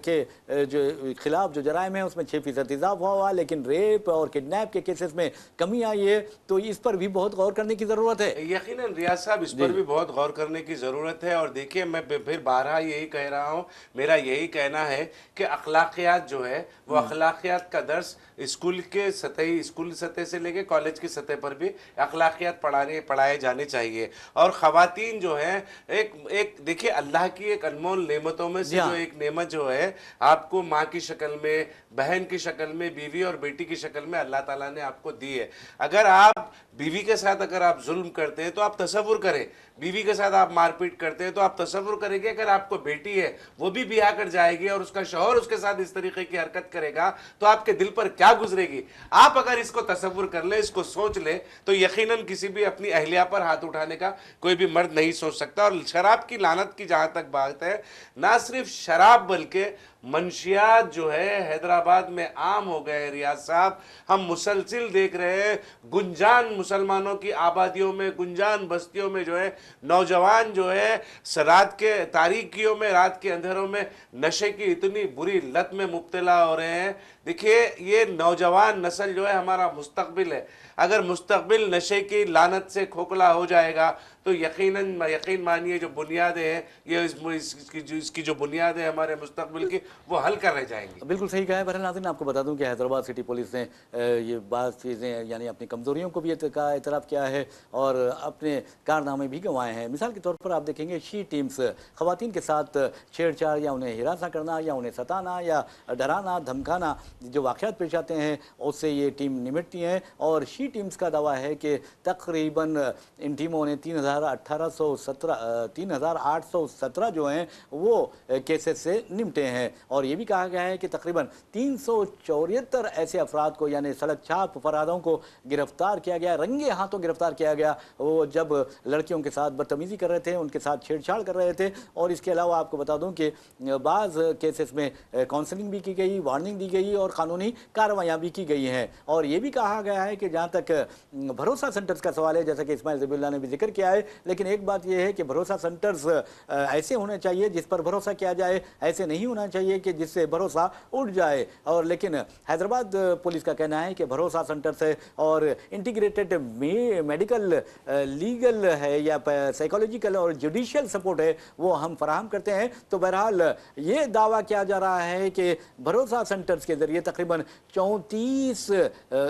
के जो खिलाफ जो जराइम है उसमें 6% इजाफा हुआ, लेकिन रेप और किडनैप के केसेस में कमी आई है, तो इस पर भी बहुत गौर करने की ज़रूरत है। यकीनन रियाज साहब, इस पर भी बहुत गौर करने की ज़रूरत है। और देखिए, मैं फिर बारहा यही कह रहा हूँ, मेरा यही कहना है कि अखलाकियात जो है वो अखलाकियात का दर्स स्कूल सतह से लेके कॉलेज की सतह पर भी अखलाकियात पढ़ाए जाने चाहिए। और ख़वातीन जो है एक देखिए, अल्लाह की एक अनमोल नेमतों में से जो एक नेमत जो है, आपको माँ की शक्ल में, बहन की शक्ल में, बीवी और बेटी की शक्ल में अल्लाह ताला ने आपको दी है। अगर आप बीवी के साथ अगर आप जुल्म करते हैं तो आप तसव्वुर करें, बीवी के साथ आप मारपीट करते हैं तो आप तसव्वुर करेंगे अगर आपको बेटी है वो भी ब्याह कर जाएगी और उसका शौहर उसके साथ इस तरीके की हरकत करेगा तो आपके दिल पर क्या गुजरेगी। आप अगर इसको तसव्वुर कर ले, इसको सोच ले, तो यकीनन किसी भी अपनी अहलिया पर हाथ उठाने का कोई भी मर्द नहीं सोच सकता। और शराब की लानत की जहां तक बात है, ना सिर्फ शराब बल्कि मंशियात जो है हैदराबाद में आम हो गए। रियाज साहब, हम मुसलसिल देख रहे हैं गुंजान मुसलमानों की आबादियों में, गुंजान बस्तियों में जो है नौजवान जो है रात के तारीकियों में, रात के अंधेरों में नशे की इतनी बुरी लत में मुब्तला हो रहे हैं। देखिए, ये नौजवान नस्ल जो है हमारा मुस्तकबिल है। अगर मुस्तकबिल नशे की लानत से खोखला हो जाएगा तो यकीन मानिए जो बुनियादें हैं, ये इसकी जो बुनियादें हैं हमारे मुस्तकबिल की, वो हल कर रह जाएंगी। बिल्कुल सही कहा है। बहरहाल नाज़रीन, आपको बता दूं कि हैदराबाद सिटी पुलिस ने ये बात चीज़ें यानी अपनी कमज़ोरियों को भी एतराफ़ किया है और अपने कारनामे भी गंवाए हैं। मिसाल के तौर पर आप देखेंगे शी टीम्स ख़वातीन के साथ छेड़छाड़ या उन्हें हिरासा करना या उन्हें सताना या डराना धमकाना जो वाक़यात पेश आते हैं उससे ये टीम निपटती हैं। और शी टीम्स का दावा है कि तकरीबन इन टीमों ने 3,817 जो हैं वो केसेस से निपटे हैं। और ये भी कहा गया है कि तकरीबन 374 ऐसे अफराद को यानी सड़क छाप फरादों को गिरफ्तार किया गया, रंगे हाथों गिरफ्तार किया गया, वो जब लड़कियों के साथ बदतमीज़ी कर रहे थे, उनके साथ छेड़छाड़ कर रहे थे। और इसके अलावा आपको बता दूं कि बाज़ केसेस में काउंसलिंग भी की गई, वार्निंग दी गई और कानूनी कार्रवाइयाँ भी की गई हैं। और ये भी कहा गया है कि जहाँ तक भरोसा सेंटर्स का सवाल है, जैसा कि इस्माइल ज़बीउल्लाह ने भी जिक्र किया है, लेकिन एक बात यह है कि भरोसा सेंटर्स ऐसे होने चाहिए जिस पर भरोसा किया जाए, ऐसे नहीं होना चाहिए कि जिससे भरोसा उठ जाए। और लेकिन हैदराबाद पुलिस का कहना है कि भरोसा सेंटर्स है और इंटीग्रेटेड मेडिकल, लीगल है या साइकोलॉजिकल और जुडिशियल सपोर्ट है वो हम फराहम करते हैं। तो बहरहाल ये दावा किया जा रहा है कि भरोसा सेंटर्स के ज़रिए तकरीबन 34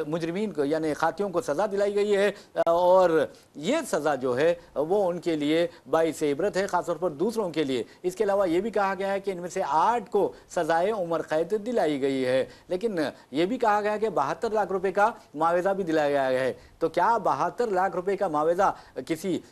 मुजरिमीन को यानी खातियों को सज़ा दिलाई गई है और ये सज़ा जो है वो उनके लिए बाइस इबरत है, ख़ासतौर पर दूसरों के लिए। इसके अलावा ये भी कहा गया है कि इनमें से 8 को सज़ाए उम्र कैद दिलाई गई है। लेकिन ये भी कहा गया है कि 72 लाख रुपए का मुआवजा भी दिलाया गया है। तो क्या 72 लाख रुपए का मुआवजा किसी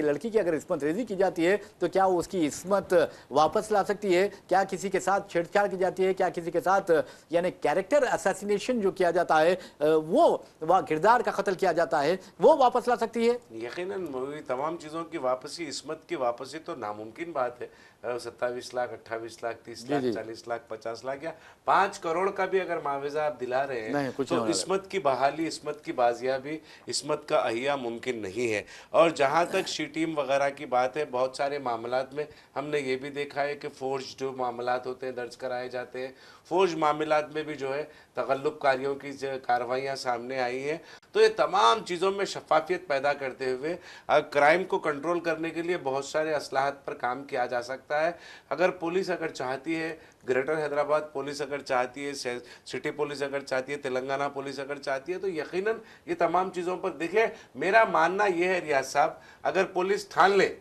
लड़की की अगर इस्मत रेजी की जाती है तो क्या उसकी इस्मत वापस ला सकती है? क्या किसी के साथ छेड़छाड़ की जाती है, क्या किसी के साथ यानी कैरेक्टर असैसिनेशन जो किया जाता है वो किरदार का कत्ल किया जाता है, वो वापस ला सकती है? यकीनन तमाम चीज़ों की वापसी, इस्मत की वापसी तो नामुमकिन बात है। 27 लाख, 28 लाख, 30 लाख, 40 लाख, 50 लाख या 5 करोड़ का भी अगर मुआवजा आप दिला रहे हैं तो इस्मत की बहाली, इस्मत की बाजियाबी, इस्मत का अहिया मुमकिन नहीं है। और जहाँ तक शी टीम वगैरह की बात है, बहुत सारे मामलात में हमने ये भी देखा है कि फोर्ज जो मामलात होते हैं दर्ज कराए जाते हैं, फोर्ज मामलात में भी जो है तगल्लुबकारियों की कार्रवाइयाँ सामने आई हैं। तो ये तमाम चीज़ों में शफाफियत पैदा करते हुए क्राइम को कंट्रोल करने के लिए बहुत सारे असलाहत पर काम किया जा सकता है। अगर पुलिस अगर चाहती है, ग्रेटर हैदराबाद पुलिस अगर चाहती है, सिटी पुलिस अगर चाहती है, तेलंगाना पुलिस अगर चाहती है, तो यकीनन ये तमाम चीज़ों पर देखिए, मेरा मानना ये है रियाज साहब, अगर पुलिस ठान ले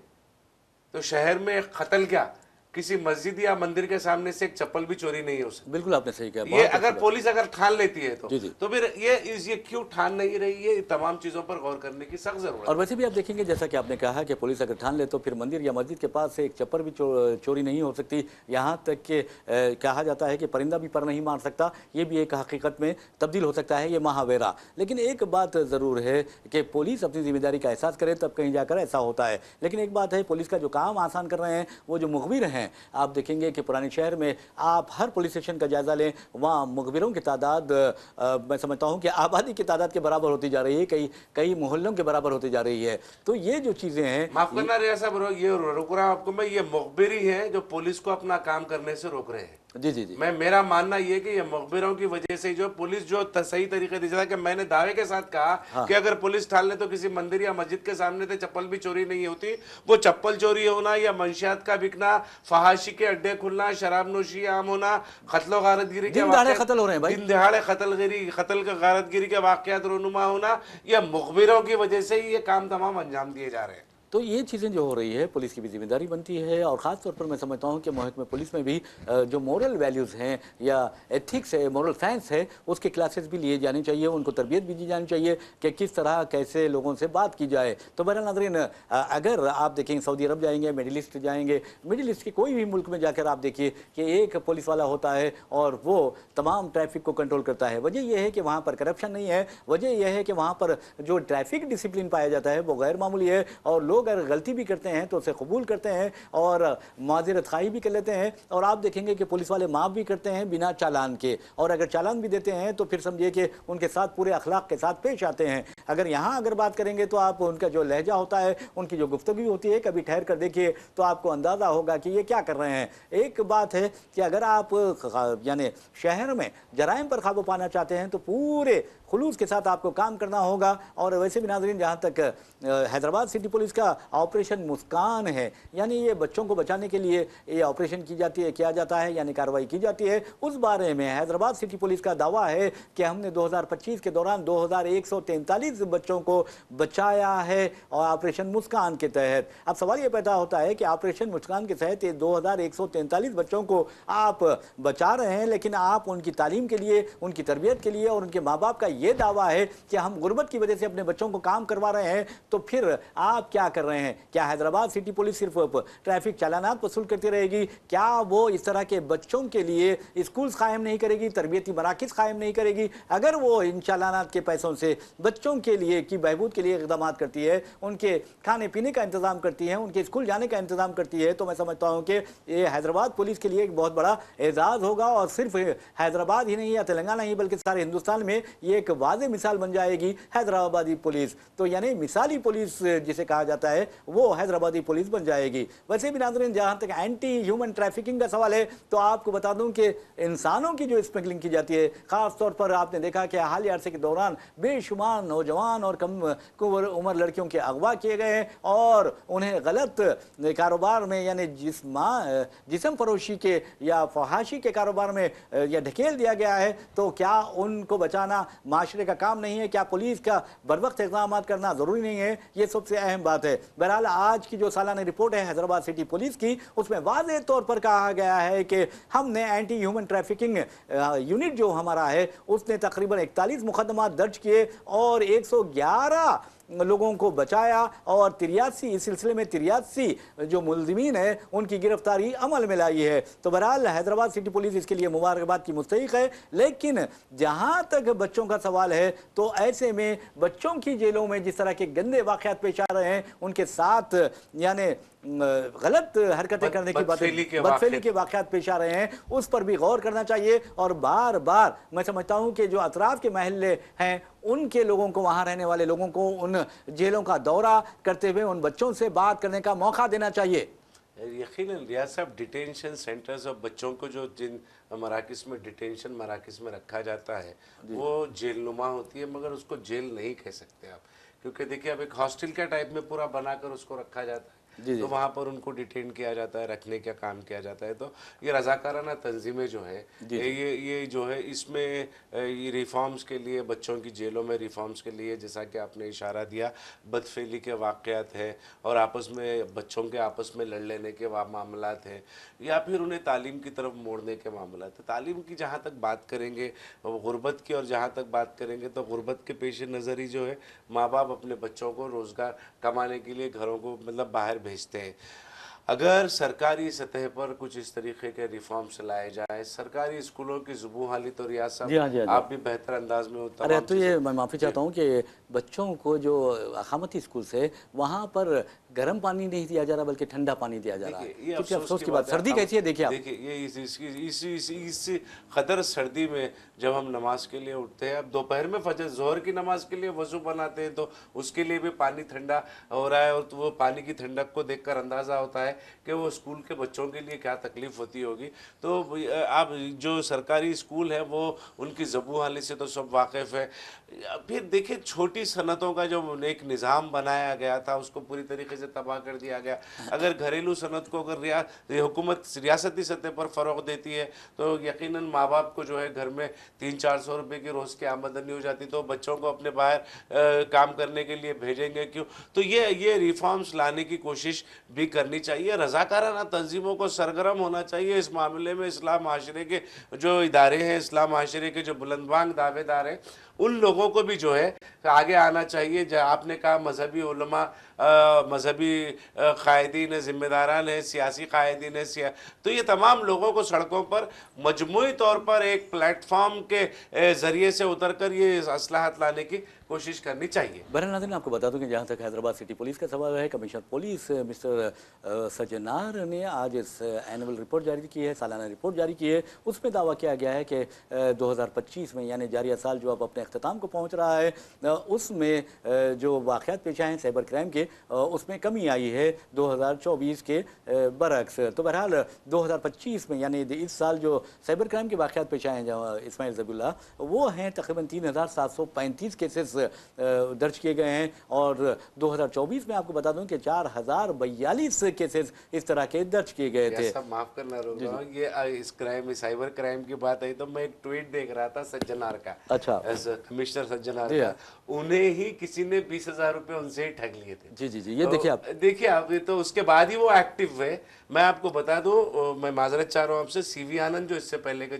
तो शहर में कत्ल क्या, किसी मस्जिद या मंदिर के सामने से एक चप्पल भी चोरी नहीं हो सकती। बिल्कुल आपने सही कहा। ये अगर पुलिस अगर ठान लेती है तो फिर ये क्यों ठान नहीं रही है? तमाम चीज़ों पर गौर करने की सख्त जरूरत है। और वैसे भी आप देखेंगे जैसा कि आपने कहा कि पुलिस अगर ठान ले तो फिर मंदिर या मस्जिद के पास से एक चप्पल भी चोरी नहीं हो सकती। यहाँ तक कि कहा जाता है कि परिंदा भी पर नहीं मार सकता, ये भी एक हकीकत में तब्दील हो सकता है ये महावेरा। लेकिन एक बात ज़रूर है कि पुलिस अपनी जिम्मेदारी का एहसास करे तब कहीं जाकर ऐसा होता है। लेकिन एक बात है, पुलिस का जो काम आसान कर रहे हैं वो जो मुखबिर हैं हैं। आप देखेंगे कि पुराने शहर में आप हर पुलिस स्टेशन का जायजा लें, वहाँ मुखबिरों की तादाद मैं समझता हूँ कि आबादी की तादाद के बराबर होती जा रही है, कई कई मोहल्लों के बराबर होती जा रही है। तो ये जो चीज़ें हैं, माफ करना रियाज साहब, ये रोक रहा हूं आपको मैं, ये मुखबिरी है जो पुलिस को अपना काम करने से रोक रहे हैं। जी जी जी, मेरा मानना ये है कि ये मुखबिरों की वजह से जो पुलिस जो सही तरीके से, कि मैंने दावे के साथ कहा कि अगर पुलिस ठाल ने तो किसी मंदिर या मस्जिद के सामने से चप्पल भी चोरी नहीं होती। वो चप्पल चोरी होना या मंशियात का बिकना, फहाशी के अड्डे खुलना, शराब नोशी आम होना, कत्ल गारतगिरी के दिन दहाड़े कत्ल हो रहे हैं भाई, दिन दहाड़े कत्ल का गारतगिरी के वाकयात रोनुमा होना, या मुखबिरों की वजह से ही ये काम तमाम अंजाम दिए जा रहे हैं। तो ये चीज़ें जो हो रही है, पुलिस की भी जिम्मेदारी बनती है। और ख़ास तौर पर मैं समझता हूँ कि महकमे पुलिस में भी जो मोरल वैल्यूज़ हैं या एथिक्स है, मोरल साइंस है, उसके क्लासेस भी लिए जाने चाहिए, उनको तरबियत भी दी जानी चाहिए कि किस तरह कैसे लोगों से बात की जाए। तो बहरहाल नाज़रीन, अगर आप देखेंगे सऊदी अरब जाएंगे, मिडिल ईस्ट जाएंगे, मिडिल ईस्ट के कोई भी मुल्क में जाकर आप देखिए कि एक पुलिस वाला होता है और वो तमाम ट्रैफिक को कंट्रोल करता है। वजह यह है कि वहाँ पर करप्शन नहीं है, वजह यह है कि वहाँ पर जो ट्रैफिक डिसिप्लिन पाया जाता है वो गैर मामूली है, और लोग अगर गलती भी करते हैं तो उसे कबूल करते हैं और माज़रत खाही भी कर लेते हैं। और आप देखेंगे कि पुलिस वाले माफ़ भी करते हैं बिना चालान के, और अगर चालान भी देते हैं तो फिर समझिए कि उनके साथ पूरे अखलाक के साथ पेश आते हैं। अगर बात करेंगे तो आप उनका जो लहजा होता है, उनकी जो गुफ्तगू होती है, कभी ठहर कर देखिए तो आपको अंदाज़ा होगा कि ये क्या कर रहे हैं। एक बात है कि अगर आप यानी शहर में जराइम पर काबू पाना चाहते हैं तो पूरे खुलूस के साथ आपको काम करना होगा। और वैसे भी नाज़रीन, जहाँ तक हैदराबाद सिटी पुलिस का ऑपरेशन मुस्कान है, यानी ये बच्चों को बचाने के लिए ये ऑपरेशन किया जाता है, यानी कार्रवाई की जाती है, उस बारे में हैदराबाद सिटी पुलिस का दावा है कि हमने 2025 के दौरान 2143 बच्चों को बचाया है और ऑपरेशन मुस्कान के तहत। अब सवाल ये पैदा होता है कि ऑपरेशन मुस्कान के तहत 2143 बच्चों को आप बचा रहे हैं, लेकिन आप उनकी तालीम के लिए, उनकी तरबियत के लिए और उनके माँ बाप का ये दावा है कि हम गुर्बत की वजह से अपने बच्चों को काम करवा रहे हैं, तो फिर आप क्या कर रहे हैं? क्या हैदराबाद सिटी पुलिस सिर्फ ट्रैफिक चालानात वसूल करती रहेगी? क्या वो इस तरह के बच्चों के लिए स्कूल्स कायम नहीं करेगी, तरबियती मराकिज़ कायम नहीं करेगी? अगर वो इन चालानात के पैसों से बच्चों के लिए की बहबूद के लिए इक़दाम करती है, उनके खाने पीने का इंतज़ाम करती है, उनके स्कूल जाने का इंतज़ाम करती है, तो मैं समझता हूँ कि ये हैदराबाद पुलिस के लिए एक बहुत बड़ा एजाज़ होगा। और सिर्फ हैदराबाद ही नहीं या तेलंगाना ही बल्कि सारे हिंदुस्तान में ये एक वाज़ेह मिसाल बन जाएगी हैदराबादी पुलिस। तो यानी मिसाली पुलिस जिसे कहा जाता है वो हैदराबादी पुलिस बन जाएगी। वैसे भी नाज़रीन, जहाँ तक एंटी ह्यूमन ट्रैफिकिंग का सवाल है तो आपको बता दूं कि इंसानों की जो स्मगलिंग की जाती है, ख़ास तौर पर आपने देखा कि हालिया अरसे के दौरान बेशुमार नौजवान और कम उम्र लड़कियों के अगवा किए गए हैं और उन्हें गलत कारोबार में यानी जिस्म फरोशी के या फहाशी के कारोबार में या ढकेल दिया गया है। तो क्या उनको बचाना माशरे का काम नहीं है? क्या पुलिस का बर वक्त इक़दाम करना ज़रूरी नहीं है? ये सबसे अहम बात है। बहरहाल आज की जो सालाना रिपोर्ट है हैदराबाद सिटी पुलिस की, उसमें वाज़ेह तौर पर कहा गया है कि हमने एंटी ह्यूमन ट्रैफिकिंग यूनिट जो हमारा है उसने तकरीबन 41 मुकदमा दर्ज किए और 111 लोगों को बचाया और 83 इस सिलसिले में 83 जो मुलजिमीन है उनकी गिरफ्तारी अमल में लाई है। तो बहरहाल हैदराबाद सिटी पुलिस इसके लिए मुबारकबाद की मुस्तहिक है। लेकिन जहाँ तक बच्चों का सवाल है तो ऐसे में बच्चों की जेलों में जिस तरह के गंदे वाक़यात पेश आ रहे हैं, उनके साथ यानी गलत हरकतें करने की बातें, बदफेली के वाक़यात पेश आ रहे हैं, उस पर भी गौर करना चाहिए। और बार बार मैं समझता हूँ कि जो अतराफ़ के महल्ले हैं उनके लोगों को, वहाँ रहने वाले लोगों को उन जेलों का दौरा करते हुए उन बच्चों से बात करने का मौका देना चाहिए। यकीनन रियाज साहब, डिटेंशन सेंटर्स और बच्चों को जो जिन मराकज़ में डिटेंशन मराकज़ में रखा जाता है वो जेलनुमा होती है, मगर उसको जेल नहीं कह सकते आप, क्योंकि देखिए अब एक हॉस्टल का टाइप में पूरा बनाकर उसको रखा जाता है। तो वहाँ पर उनको डिटेन किया जाता है, रखने का काम किया जाता है। तो ये रज़ाकाराना तंजीमें जो है ये जो है इसमें ये रिफॉर्म्स के लिए, बच्चों की जेलों में रिफॉर्म्स के लिए, जैसा कि आपने इशारा दिया, बदफेली के वाक़यात हैं और आपस में बच्चों के आपस में लड़ लेने के मामलात हैं, या फिर उन्हें तालीम की तरफ मोड़ने के मामलात हैं। तालीम की जहाँ तक बात करेंगे, गुर्बत की और जहाँ तक बात करेंगे तो गुर्बत के पेश नज़र ही जो है माँ बाप अपने बच्चों को रोज़गार कमाने के लिए घरों को मतलब बाहर भेजते हैं। اگر سرکاری سطح پر کچھ اس طریقے کے ریفارمز لائے جائیں، سرکاری اسکولوں کی زبوں حالی تو ریاض جی ہاں صاحب جی ہاں جی. آپ بھی بہتر انداز میں ارے تمام تو چیزیں یہ میں معافی چاہتا ہوں کہ بچوں کو جو اقامتی اسکول سے وہاں پر گرم پانی نہیں دیا جا رہا بلکہ ٹھنڈا پانی دیا جا رہا ہے. دیکھیے یہ کتنی افسوس کی بات. ہے. سردی کیسی ہے دیکھیے آپ. دیکھیے یہ اس قدر سردی میں جب ہم نماز کے لیے اٹھتے ہیں، اب دوپہر میں فجر ظہر کی نماز کے لیے وضو بناتے ہیں تو اس کے لیے بھی پانی ٹھنڈا ہو رہا ہے، اور وہ پانی کی ٹھنڈک کو دیکھ کر اندازہ ہوتا ہے کہ وہ اسکول کے بچوں کے لیے کیا تکلیف ہوتی ہوگی. تو اب جو سرکاری اسکول ہے وہ ان کی زبوں حالی سے تو سب واقف ہے. پھر دیکھیں چھوٹی صنعتوں کا جو ایک نظام بنایا گیا تھا اس کو پوری طریقے سے تباہ کر دیا گیا. اگر گھریلو صنعت کو اگر حکومت ریاستی سطح پر فروغ دیتی ہے تو یقیناً ماں باپ کو جو ہے گھر میں 300-400 روپے کی روز کی آمدنی ہو جاتی، تو بچوں کو اپنے باہر کام کرنے کے لیے بھیجیں گے کیوں؟ تو یہ ریفارمز لانے کی کوشش بھی کرنی چاہیے. رضاکارانہ تنظیموں کو سرگرم ہونا چاہیے اس معاملے میں. اسلام معاشرے کے جو ادارے ہیں، اسلام معاشرے کے جو بلند بانگ دعوے دار ہیں، ان لوگوں کو بھی جو ہے آگے آنا چاہیے. آپ نے کہا مذہبی علماء، مذہبی قائدین، ذمہ داران ہیں، سیاسی قائدین ہیں، تو یہ تمام لوگوں کو سڑکوں پر مجموعی طور پر ایک پلیٹ فارم کے ذریعے سے اتر کر یہ اصلاحات لانے کی کوشش کرنی چاہیے. بہرحال ناظرین آپ کو بتا دوں کہ جہاں تک حیدرآباد سٹی پولیس کا سوال ہے، کمشنر پولیس مسٹر سجنار نے آج اس اینول رپورٹ جاری کی ہے، سالانہ رپورٹ جاری کی ہے. اس میں دعویٰ کیا گیا ہے کہ 2025 میں یعنی جاریہ سال جو اب اپنے اختتام کو پہنچ رہا ہے، اس میں جو واقعات پیش آئے ہیں سائبر کرائم کے، اس میں کمی آئی ہے 2024 کے برعکس. تو بہرحال 2025 میں یعنی اس سال جو سائبر کرائم کے واقعات پیش آئے ہیں اسماعیل ذبیح اللہ، وہ ہیں تقریباً 3735 کیسز درج کیے گئے ہیں، اور 2024 میں آپ کو بتا دوں کہ 4042 کیسز اس طرح کے درج کیے گئے تھے. سب معاف کرنا روکا ہوں، یہ اس کرائم سائبر کرائم کی بات آئی تو میں ایک ٹویٹ دیکھ رہا تھا سجنار کا، اچھا کمشنر سجنار جی کا. ہاں. انہیں ہی کسی نے 20,000 روپے ان سے ہی ٹھگ لیے تھے. جی جی جی یہ دیکھیں آپ. دیکھیے آپ، تو اس کے بعد ہی وہ ایکٹیو ہوئے. میں آپ کو بتا دوں، میں معذرت چاہ رہا ہوں آپ سے، سی وی آنند جو اس سے پہلے کے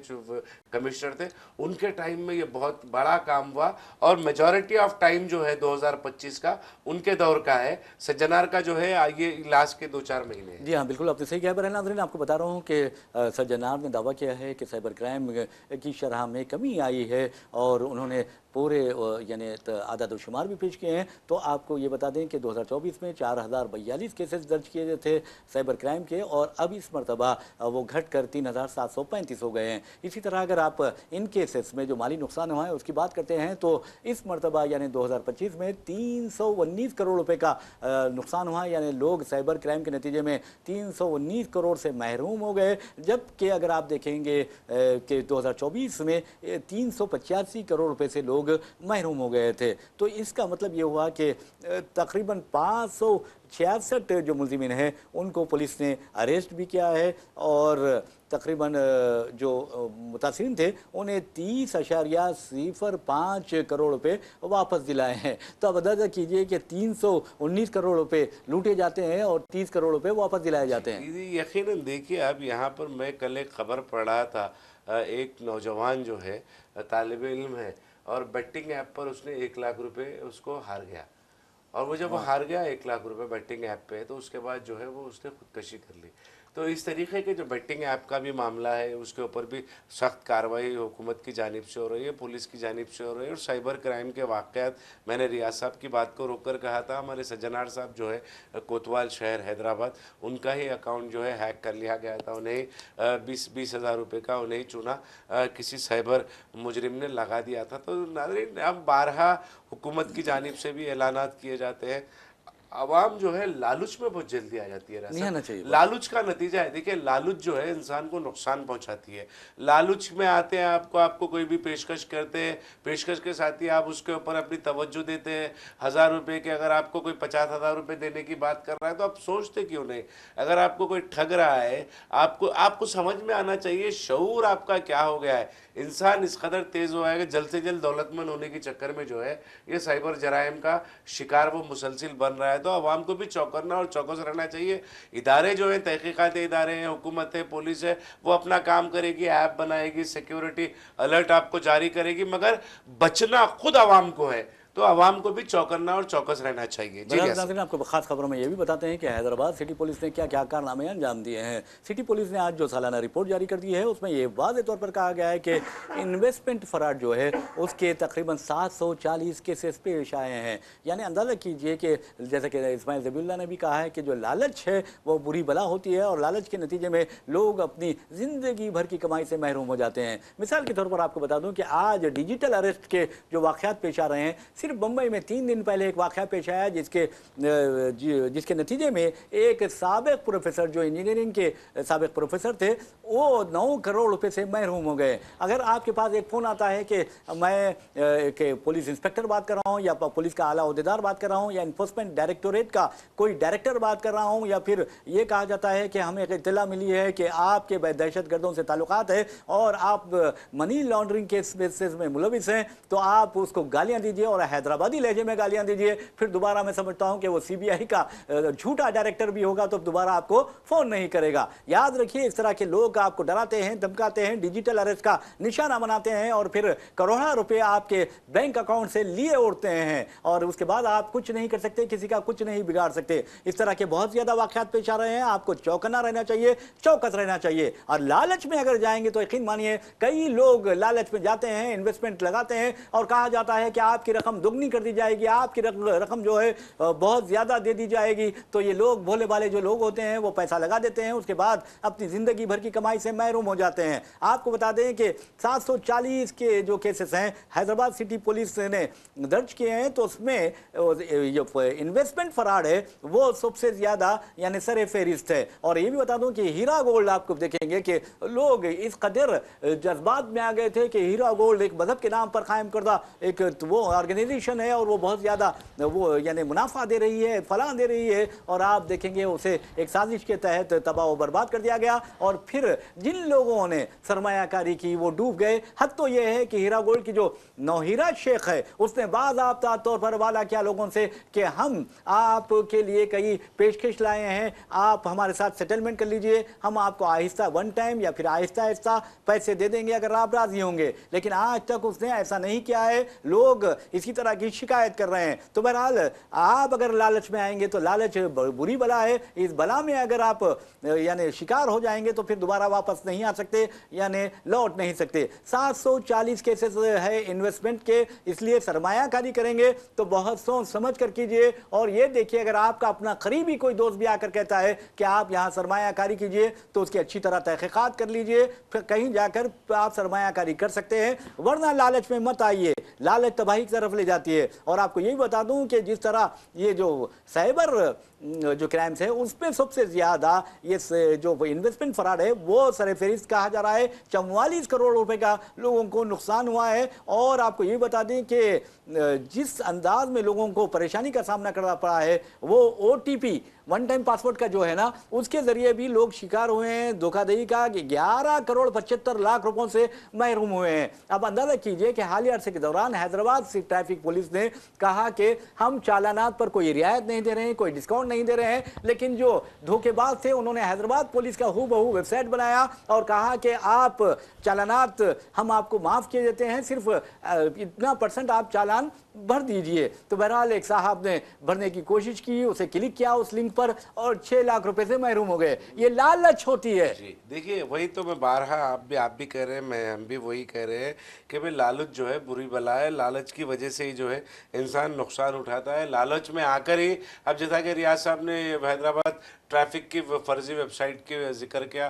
کمشنر تھے، ان کے ٹائم میں یہ بہت بڑا کام ہوا، اور میجورٹی آف ٹائم جو ہے 2025 کا ان کے دور کا ہے. سجنار کا جو ہے یہ لاسٹ کے 2-4 مہینے ہیں. جی ہاں بالکل آپ نے صحیح کہا. بہرحال ناظرین آپ کو بتا رہا ہوں کہ سجنار نے دعویٰ کیا ہے کہ سائبر کرائم کی شرح میں کمی آئی ہے، اور انہوں نے پورے یعنی اعداد و شمار بھی پیش کیے ہیں. تو آپ کو یہ بتا دیں کہ 2024 میں 4042 کیسز درج کیے تھے سائبر کرائم کے، اور اب اس مرتبہ وہ گھٹ کر 3735 ہو گئے ہیں. اسی طرح اگر آپ ان کیسز میں جو مالی نقصان ہوا ہے اس کی بات کرتے ہیں تو اس مرتبہ یعنی 2025 میں 319 کروڑ روپے کا نقصان ہوا، یعنی لوگ سائبر کرائم کے نتیجے میں 319 کروڑ سے محروم ہو گئے. جبکہ اگر آپ دیکھیں گے کہ 2024 میں 385 کروڑ روپے سے لوگ محروم ہو گئے تھے. تو اس کا مطلب یہ ہوا کہ تقریباً 566 جو ملزمین ہیں ان کو پولیس نے اریسٹ بھی کیا ہے، اور تقریباً جو متاثرین تھے انہیں 30.05 کروڑ روپے واپس دلائے ہیں. تو اب اندازہ کیجئے کہ 319 کروڑ روپے لوٹے جاتے ہیں اور 30 کروڑ روپے واپس دلائے جاتے ہیں. یقیناً دیکھیے اب یہاں پر میں کل ایک خبر پڑھ رہا تھا، ایک نوجوان جو ہے طالب علم ہے، اور بیٹنگ ایپ پر اس نے 1 لاکھ روپے اس کو ہار گیا، اور وہ جب ہار گیا 1 لاکھ روپے بیٹنگ ایپ پہ، تو اس کے بعد جو ہے وہ اس نے خودکشی کر لی. تو اس طریقے کے جو بیٹنگ ایپ کا بھی معاملہ ہے اس کے اوپر بھی سخت کارروائی حکومت کی جانب سے ہو رہی ہے، پولیس کی جانب سے ہو رہی ہے. اور سائبر کرائم کے واقعات، میں نے ریاض صاحب کی بات کو روک کر کہا تھا، ہمارے سجنار صاحب جو ہے کوتوال شہر حیدرآباد، ان کا ہی اکاؤنٹ جو ہے ہیک کر لیا گیا تھا. انہیں 20,000 روپے کا انہیں چنا کسی سائبر مجرم نے لگا دیا تھا. تو ناظرین اب بارہا حکومت کی جانب سے بھی اعلانات کیے جاتے ہیں. عوام جو ہے لالچ میں بہت جلدی آ جاتی ہے. نہیں آنا چاہیے. لالچ کا نتیجہ ہے، دیکھیں لالچ جو ہے انسان کو نقصان پہنچاتی ہے. لالچ میں آتے ہیں، آپ کو کوئی بھی پیشکش کرتے ہیں، پیشکش کے ساتھ ہی آپ اس کے اوپر اپنی توجہ دیتے ہیں. 1,000 روپے کے اگر آپ کو کوئی 50,000 روپے دینے کی بات کر رہا ہے تو آپ سوچتے کیوں نہیں؟ اگر آپ کو کوئی ٹھگ رہا ہے، آپ کو سمجھ میں آنا چاہیے شعور آپ کا کیا ہو گیا ہے. انسان اس قدر تیز ہوا ہے کہ جلد سے جلد دولت مند ہونے کے چکر میں جو ہے یہ سائبر جرائم کا شکار وہ مسلسل بن رہا ہے. تو عوام کو بھی چوکنا اور چوکس رہنا چاہیے. ادارے جو ہیں، تحقیقاتی ادارے ہیں، حکومت ہے، پولیس ہے، وہ اپنا کام کرے گی، ایپ بنائے گی، سیکیورٹی الرٹ آپ کو جاری کرے گی، مگر بچنا خود عوام کو ہے. तो आवाम को भी चौकन्ना और चौकस रहना चाहिए। जी बहरहाल नाज़रीन, आपको खास खबरों में ये भी बताते हैं कि हैदराबाद सिटी पुलिस ने क्या क्या कारनामे अंजाम दिए हैं। सिटी पुलिस ने आज जो सालाना रिपोर्ट जारी कर दी है उसमें ये वाज़ेह तौर पर कहा गया है कि इन्वेस्टमेंट फ्रॉड जो है उसके तकरीबन 740 केसेस पेश आए हैं। यानी अंदाज़ा कीजिए कि जैसे कि इस्माइल ज़बीउल्लाह ने भी कहा है कि जो लालच है वो बुरी बला होती है और लालच के नतीजे में लोग अपनी ज़िंदगी भर की कमाई से महरूम हो जाते हैं। मिसाल के तौर पर आपको बता दूं कि आज डिजिटल अरेस्ट के जो वाक़यात पेश आ रहे हैं, सिर्फ बम्बई में 3 दिन पहले एक वाक़या पेश आया जिसके नतीजे में एक साबिक़ प्रोफेसर जो इंजीनियरिंग के साबिक़ प्रोफेसर थे वो 9 करोड़ रुपए से महरूम हो गए। अगर आपके पास एक फ़ोन आता है कि मैं के पुलिस इंस्पेक्टर बात कर रहा हूँ या पुलिस का आला ओहदेदार बात कर रहा हूँ या इन्फोर्समेंट डायरेक्टोरेट का कोई डायरेक्टर बात कर रहा हूँ, या फिर ये कहा जाता है कि हमें एक इत्तला मिली है कि आपके दहशतगर्दों से ताल्लुकात है और आप मनी लॉन्ड्रिंग के केसेस में मुलविस हैं, तो आप उसको गालियां दीजिए और हैदराबादी लहजे में गालियां दीजिए। फिर दोबारा मैं समझता हूं कि वो सीबीआई का झूठा डायरेक्टर भी होगा तो दोबारा आपको फोन नहीं करेगा। याद रखिए, इस तरह के लोग आपको डराते हैं, धमकाते हैं, डिजिटल अरेस्ट का निशाना बनाते हैं और फिर करोड़ों रुपए आपके बैंक अकाउंट से लिए उड़ते हैं और उसके बाद आप कुछ नहीं कर सकते, किसी का कुछ नहीं बिगाड़ सकते। इस तरह के बहुत ज्यादा वाकयात पेश आ रहे हैं। आपको चौकन्ना रहना चाहिए, चौकस रहना चाहिए। और लालच में अगर जाएंगे तो यकीन मानिए कई लोग लालच में जाते हैं, इन्वेस्टमेंट लगाते हैं और कहा जाता है कि आपकी रकम दुगनी कर दी जाएगी, आपकी रकम जो है बहुत ज्यादा दे दी जाएगी। तो ये लोग, भोले भाले जो लोग होते हैं, वो पैसा लगा देते हैं, उसके बाद अपनी जिंदगी भर की कमाई से महरूम हो जाते हैं। आपको बता दें कि 740 के जो केसेस हैं हैदराबाद सिटी पुलिस ने दर्ज किए हैं, तो उसमें इन्वेस्टमेंट फ्रॉड है वो सबसे ज्यादा यानी सर फेरिस्त है। और ये भी बता दूं कि हीरा गोल्ड, आपको देखेंगे कि लोग इस कदर जज्बात में आ गए थे कि हीरा गोल्ड एक मजहब के नाम पर कायम करदा एक वो ऑर्गेनाइजेशन है और वो बहुत ज्यादा वो यानी मुनाफा दे रही है, फलां दे रही है, और आप देखेंगे उसे एक साजिश के तहत तबाह व बर्बाद कर दिया गया। और फिर जिन लोगों ने सरमायाकारी की वो डूब गए। हद तो ये है कि हीरा गोल्ड की जो नौहीरा शेख है उसने बाज़ाब्ता तौर पर वादा किया लोगों से कि हम आपके लिए कई पेशकश लाए हैं, आप हमारे साथ सेटलमेंट कर लीजिए, हम आपको आहिस्ता वन टाइम या फिर आहिस्ता आहिस्ता पैसे दे देंगे अगर आप राजी होंगे। लेकिन आज तक उसने ऐसा नहीं किया है। लोग इसी तरह की शिकायत कर रहे हैं। तो बहरहाल आप अगर लालच में आएंगे तो लालच बुरी बला है। इस बला में अगर आप यानी शिकार हो जाएंगे तो फिर दोबारा वापस नहीं आ सकते, यानी लौट नहीं सकते। 740 केसेस है इन्वेस्टमेंट के, इसलिए सरमायाकारी करेंगे तो बहुत सोच समझ कर कीजिए। और ये देखिए, अगर आपका अपना करीबी कोई दोस्त भी आकर कहता है कि आप यहाँ सरमायाकारी कीजिए तो उसकी अच्छी तरह तहकीकात कर लीजिए, फिर कहीं जाकर आप सरमायाकारी कर सकते हैं, वरना लालच में मत आइए। लालच तबाही की तरफ ले जाती है। और आपको यही बता दूं कि जिस तरह ये जो साइबर जो क्राइम्स है उसमें सबसे ज्यादा ये जो इन्वेस्टमेंट फ्रॉड है वो सरफहरिस्त कहा जा रहा है। 44 करोड़ रुपए का लोगों को नुकसान हुआ है। और आपको ये बता दें कि जिस अंदाज में लोगों को परेशानी का सामना करना पड़ा है वो OTP वन टाइम पासवर्ड का जो है ना, उसके जरिए भी लोग शिकार हुए हैं धोखाधड़ी का। 11 करोड़ 75 लाख रुपयों से महरूम हुए हैं। अब अंदाजा कीजिए कि हालिया अरसे के दौरान हैदराबाद से ट्रैफिक पुलिस ने कहा कि हम चालानात पर कोई रियायत नहीं दे रहे हैं, कोई डिस्काउंट नहीं दे रहे हैं, लेकिन जो धोखेबाज थे उन्होंने हैदराबाद पुलिस का हूबहू वेबसाइट बनाया और कहा कि आप चालानात हम आपको माफ किए देते हैं, सिर्फ इतना % आप चालान भर दीजिए। तो बहरहाल एक साहब ने भरने की कोशिश की, उसे क्लिक किया उस लिंक पर और 6 लाख रुपए से महरूम हो गए। ये लालच होती है। जी देखिए, वही तो मैं बारहा आप भी कह रहे हैं, हम भी वही कह रहे हैं कि भाई लालच जो है बुरी बला है। लालच की वजह से ही जो है इंसान नुकसान उठाता है। लालच में आकर ही, अब जैसा कि रियाज साहब ने हैदराबाद ट्रैफिक की फर्जी वेबसाइट के जिक्र किया,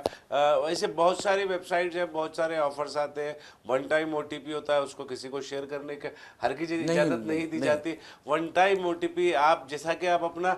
ऐसे बहुत सारी वेबसाइट्स हैं, बहुत सारे ऑफर्स आते हैं। वन टाइम OTP होता है, उसको किसी को शेयर करने का हर किसी इजाज़त नहीं दी जाती। वन टाइम OTP, आप जैसा कि आप अपना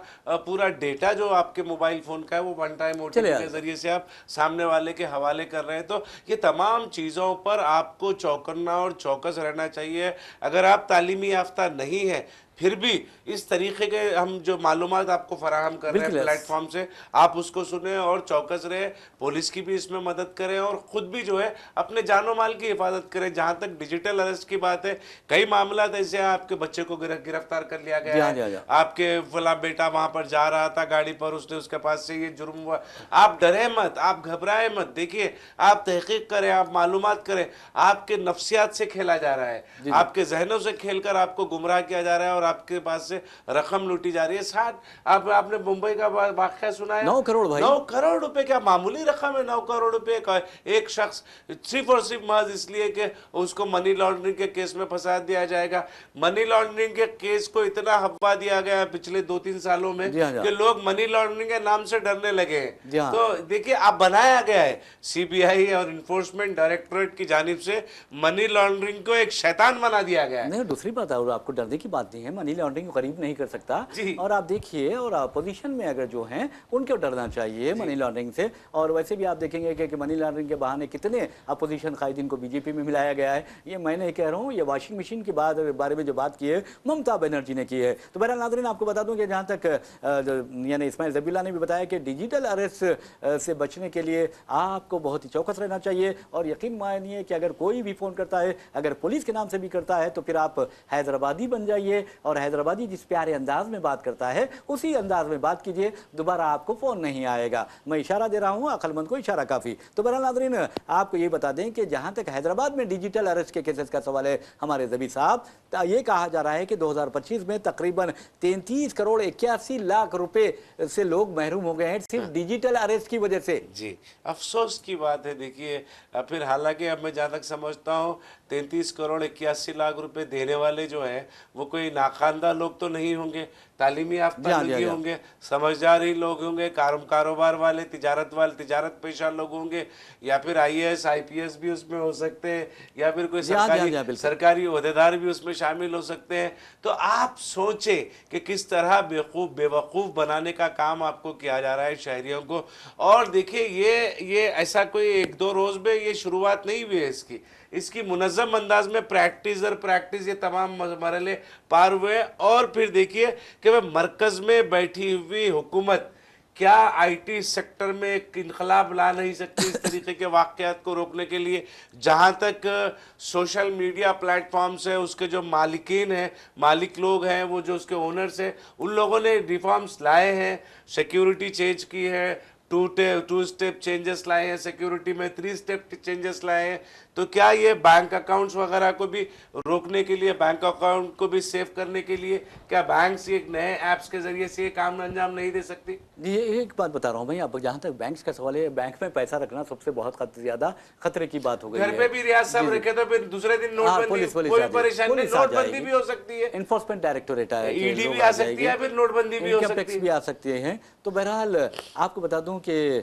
पूरा डेटा जो आपके मोबाइल फ़ोन का है वो वन टाइम OTP के ज़रिए से आप सामने वाले के हवाले कर रहे हैं। तो ये तमाम चीज़ों पर आपको चौकन्ना और चौकस रहना चाहिए। अगर आप तालीमी याफ्ता नहीं है, پھر بھی اس طریقے کے ہم جو معلومات آپ کو فراہم کر رہے ہیں بالکل پلیٹ فارم سے، آپ اس کو سنیں اور چوکس رہے، پولیس کی بھی اس میں مدد کریں اور خود بھی جو ہے اپنے جان و مال کی حفاظت کریں۔ جہاں تک ڈیجیٹل اریسٹ کی بات ہے، کئی معاملات ایسے ہیں، آپ کے بچے کو گرفتار کر لیا جی گیا ہاں ہے، جی ہاں جی ہاں۔ آپ کے فلاں بیٹا وہاں پر جا رہا تھا گاڑی پر، اس نے اس کے پاس سے یہ جرم ہوا۔ آپ ڈرے مت، آپ گھبرائے مت، دیکھیے آپ تحقیق کریں، آپ معلومات کریں، آپ کے نفسیات سے کھیلا جا رہا ہے، جی جی آپ کے ذہنوں سے کھیل کر آپ کو گمراہ کیا جا رہا ہے اور آپ کے پاس سے رقم لوٹی جا رہی ہے۔ ساتھ آپ نے ممبئی کا واقعہ سنایا، 9 کروڑ بھائی، 9 کروڑ روپے، کیا معمولی رقم ہے 9 کروڑ روپے کا؟ ایک شخص صرف اور صرف محض اس لیے کہ اس کو منی لانڈرنگ کے کیس میں پھنسا دیا جائے گا۔ منی لانڈرنگ کے کیس کو اتنا ہوا دیا گیا ہے پچھلے 2-3 سالوں میں جی ہاں جی ہاں کہ لوگ منی لانڈرنگ کے نام سے ڈرنے لگے ہیں۔ جی ہاں۔ تو دیکھیے اب بنایا گیا ہے سی بی آئی اور انفورسمنٹ ڈائریکٹوریٹ کی جانب سے، منی لانڈرنگ کو ایک شیطان بنا دیا گیا ہے۔ نہیں، دوسری بات ہے، اور آپ کو ڈرنے کی بات نہیں ہے، منی لانڈرنگ کو قریب نہیں کر سکتا۔ جی اور آپ دیکھیے، اور اپوزیشن میں اگر جو ہیں ان کو ڈرنا چاہیے منی لانڈرنگ سے۔ اور ویسے بھی آپ دیکھیں گے کہ منی لانڈرنگ کے بہانے کتنے اپوزیشن قائدین کو بی جے پی میں ملایا گیا ہے۔ یہ میں نہیں کہہ رہا ہوں، یہ واشنگ مشین کے بارے میں جو بات کی ہے ممتا بنرجی نے کی ہے۔ تو بہرحال ناظرین، آپ کو بتا دوں کہ جہاں تک یعنی اسماعیل ذبیح اللہ نے بھی بتایا کہ ڈیجیٹل اریسٹ سے بچنے کے لیے آپ کو بہت ہی چوکس رہنا چاہیے، اور یقین مانیے کہ اگر کوئی بھی فون کرتا ہے، اگر پولیس کے نام سے بھی کرتا ہے، تو پھر آپ حیدرآبادی بن جائیے، اور حیدرآبادی جس پیارے انداز میں بات کرتا ہے اسی انداز میں بات کیجئے، دوبارہ آپ کو فون نہیں آئے گا۔ میں اشارہ دے رہا ہوں، عقل مند کو اشارہ کافی۔ تو بہرحال ناظرین، آپ کو یہ بتا دیں کہ جہاں تک حیدرآباد میں ڈیجیٹل اریسٹ کے کیسز کا سوال ہے ہمارے ذبیح صاحب، یہ کہا جا رہا ہے کہ 2025 میں تقریباً 33 کروڑ 81 لاکھ روپے سے لوگ محروم ہو گئے ہیں صرف ڈیجیٹل اریسٹ کی وجہ سے۔ جی، افسوس کی بات ہے۔ دیکھیے پھر حالانکہ اب میں جہاں تک سمجھتا ہوں 33 کروڑ 81 لاکھ روپے دینے والے جو ہیں وہ کوئی ناخواندہ لوگ تو نہیں ہوں گے، تعلیمی یافتہ جی ہاں لوگ جی ہی ہاں۔ ہوں گے، سمجھدار ہی لوگ ہوں گے، کاروبار والے، تجارت پیشہ لوگ ہوں گے، یا پھر آئی A S I P S بھی اس میں ہو سکتے ہیں، یا پھر کوئی جی ہاں جی ہاں جی ہاں، بالکل۔ سرکاری عہدیدار بھی اس میں شامل ہو سکتے ہیں۔ تو آپ سوچیں کہ کس طرح بے وقوف بنانے کا کام آپ کو کیا جا رہا ہے شہریوں کو۔ اور دیکھیے یہ ایسا کوئی 1-2 روز میں یہ شروعات نہیں ہوئی ہے اس کی منظم انداز میں پریکٹس یہ تمام مرحلے پار ہوئے ہیں۔ اور پھر دیکھیے کہ وہ مرکز میں بیٹھی ہوئی حکومت کیا آئی ٹی سیکٹر میں ایک انقلاب لا نہیں سکتی اس طریقے کے واقعات کو روکنے کے لیے؟ جہاں تک سوشل میڈیا پلیٹ فارمز ہے، اس کے جو مالکین ہیں، مالک لوگ ہیں، وہ جو اس کے اونرز ہیں، ان لوگوں نے ریفارمز لائے ہیں، سیکیورٹی چینج کی ہے، 2 اسٹیپ چینجز لائے ہیں سیکیورٹی میں، 3 اسٹیپ چینجز لائے ہیں۔ تو کیا یہ بینک اکاؤنٹس وغیرہ کو بھی روکنے کے لیے، بینک اکاؤنٹ کو بھی سیف کرنے کے لیے، کیا بینکس ایک نئے ایپس کے ذریعے سے یہ کام انجام نہیں دے سکتی؟ یہ ایک بات بتا رہا ہوں بھائی، اب جہاں تک بینکس کا سوال ہے، بینک میں پیسہ رکھنا سب سے بہت زیادہ خطرے کی بات ہو گئی ہے۔ گھر پہ بھی ریاض صاحب رکھے تو پھر دوسرے دن نوٹ بندی، پولیس کوئی آ جائے، پریشانی نہیں، پولیس آ نوٹ جائے بندی گی، بھی ہو سکتی ہے، انفورسمنٹ ڈائریکٹوریٹ ہے ای ڈی لوگ بھی آ آ جائے سکتی گی، ہے، پھر نوٹ بندی بھی ہو انکم سکتی ٹیکس ہے۔ بھی آ سکتے ہیں۔ تو بہرحال آپ کو بتا دوں کہ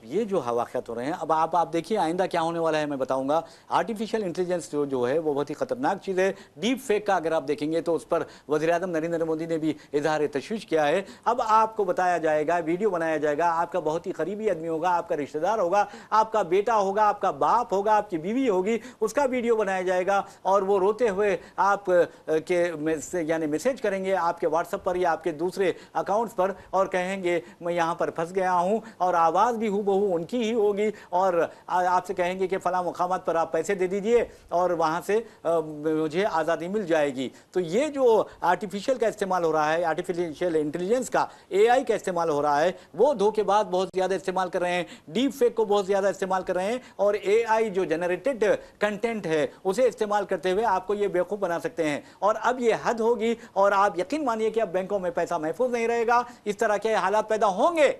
یہ جو واقعات ہو رہے ہیں، اب آپ دیکھیے آئندہ کیا ہونے والا ہے، میں بتاؤں گا۔ آرٹیفیشل انٹیلیجنس جو ہے وہ بہت ہی خطرناک چیز ہے۔ ڈیپ فیک کا اگر آپ دیکھیں گے تو اس پر وزیر اعظم نریندر مودی نے بھی اظہار تشویش کیا ہے۔ اب آپ کو بتایا جائے گا، ویڈیو بنایا جائے گا، آپ کا بہت ہی قریبی آدمی ہوگا، آپ کا رشتہ دار ہوگا، آپ کا بیٹا ہوگا، آپ کا باپ ہوگا، آپ کی بیوی ہوگی، اس کا ویڈیو بنایا جائے گا، اور وہ روتے ہوئے آپ کے یعنی میسج کریں گے آپ کے واٹس ایپ پر یا آپ کے دوسرے اکاؤنٹس پر، اور کہیں گے میں یہاں پر پھنس گیا ہوں، اور آواز بھی ہو بہو ان کی ہی ہوگی، اور آپ سے کہیں گے کہ فلاں مقامات پر آپ پیسے دے دیجئے اور وہاں سے مجھے آزادی مل جائے گی۔ تو یہ جو آرٹیفیشل کا استعمال ہو رہا ہے، آرٹیفیشل انٹیلیجنس کا، اے آئی کا استعمال ہو رہا ہے، وہ دھوکے بعد بہت زیادہ استعمال کر رہے ہیں، ڈیپ فیک کو بہت زیادہ استعمال کر رہے ہیں، اور اے آئی جو جنریٹڈ کنٹینٹ ہے اسے استعمال کرتے ہوئے آپ کو یہ بیوقوف بنا سکتے ہیں۔ اور اب یہ حد ہوگی، اور آپ یقین مانیے کہ اب بینکوں میں پیسہ محفوظ نہیں رہے گا، اس طرح کے حالات پیدا ہوں گے۔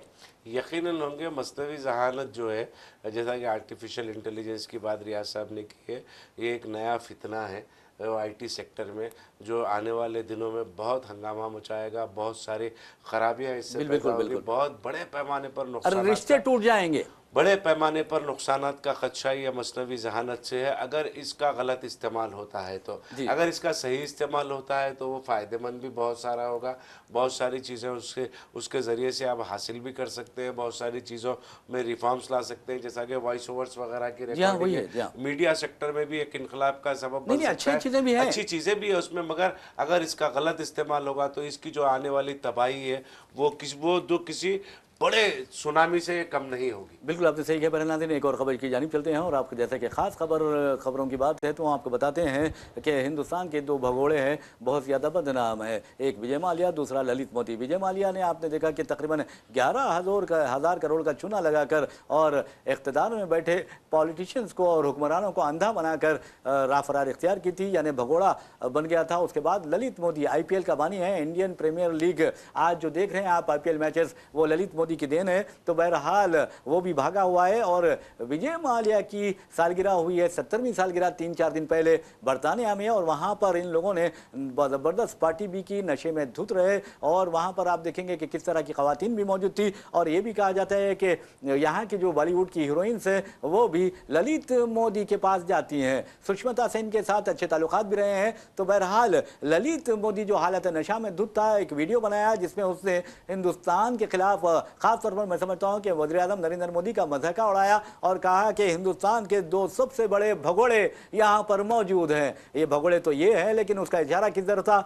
یقیناً ہوں گے۔ مصنوعی ذہانت جو ہے، جیسا کہ آرٹیفیشل انٹیلیجنس کی بات ریاض صاحب نے کی ہے، یہ ایک نیا فتنہ ہے آئی ٹی سیکٹر میں، جو آنے والے دنوں میں بہت ہنگامہ مچائے گا، بہت ساری خرابیاں اس سے پیدا ہوگی، بہت بڑے پیمانے پر نقصانات رشتے ٹوٹ جائیں گے، بڑے پیمانے پر نقصانات کا خدشہ یہ مصنوعی ذہانت سے ہے۔ اگر اس کا غلط استعمال ہوتا ہے تو، اگر اس کا صحیح استعمال ہوتا ہے تو وہ فائدہ مند بھی بہت سارا ہوگا، بہت ساری چیزیں اس کے ذریعے سے آپ حاصل بھی کر سکتے ہیں، بہت ساری چیزوں میں ریفارمز لا سکتے ہیں، جیسا کہ وائس اوورز وغیرہ کی ریکارڈنگ ہے، میڈیا سیکٹر میں بھی ایک انقلاب کا سبب بن سکتا ہے۔ चीज़ें भी हैं, अच्छी चीज़ें भी है उसमें, मगर अगर इसका गलत इस्तेमाल होगा तो इसकी जो आने वाली तबाही है वो किसी बड़े सुनामी से कम नहीं होगी। बिल्कुल आपने सही कहा। बहरहाल नाज़रीन, एक और ख़बर की जानिब चलते हैं और आपको जैसा कि ख़ास खबरों की बात है तो आपको बताते हैं कि हिंदुस्तान के दो भगोड़े हैं, बहुत ज़्यादा बदनाम है। एक विजय माल्या, दूसरा ललित मोदी। विजय माल्या ने आपने देखा कि तकरीबन 11,000 करोड़ का चूना लगाकर और इक़्तिदार में बैठे पॉलिटिशियंस को और हुक्मरानों को अंधा बनाकर राफरार इख्तियार की थी, यानी भगोड़ा बन गया था। उसके बाद ललित मोदी IPL का बानी है, इंडियन प्रीमियर लीग। आज जो देख रहे हैं आप IPL मैचेस, वो ललित मोदी की देन है। तो बहरहाल वो भी भागा हुआ है और विजय माल्या की सालगिरह हुई है, 70वीं सालगिरह 3-4 दिन पहले बरतानिया में, और वहाँ पर इन लोगों ने ज़बरदस्त पार्टी भी की, नशे में धुत रहे, और वहाँ पर आप देखेंगे कि किस तरह की ख़वातीन भी मौजूद थी। और ये भी कहा जाता है कि यहाँ की जो बॉलीवुड की हीरोइंस हैं वो भी ललित मोदी के पास जाती हैं, सुष्मिता सेन के साथ अच्छे ताल्लुकात भी रहे हैं। तो बहरहाल ललित मोदी जो हालत नशा में धुत था, एक वीडियो बनाया जिसमें उसने हिंदुस्तान के खिलाफ, खास तौर पर मैं समझता हूँ कि वज़ीर आज़म नरेंद्र मोदी का मज़ाक़ उड़ाया और कहा कि हिंदुस्तान के दो सबसे बड़े भगोड़े यहाँ पर मौजूद हैं। ये भगोड़े तो ये है, लेकिन उसका इशारा किस तरह था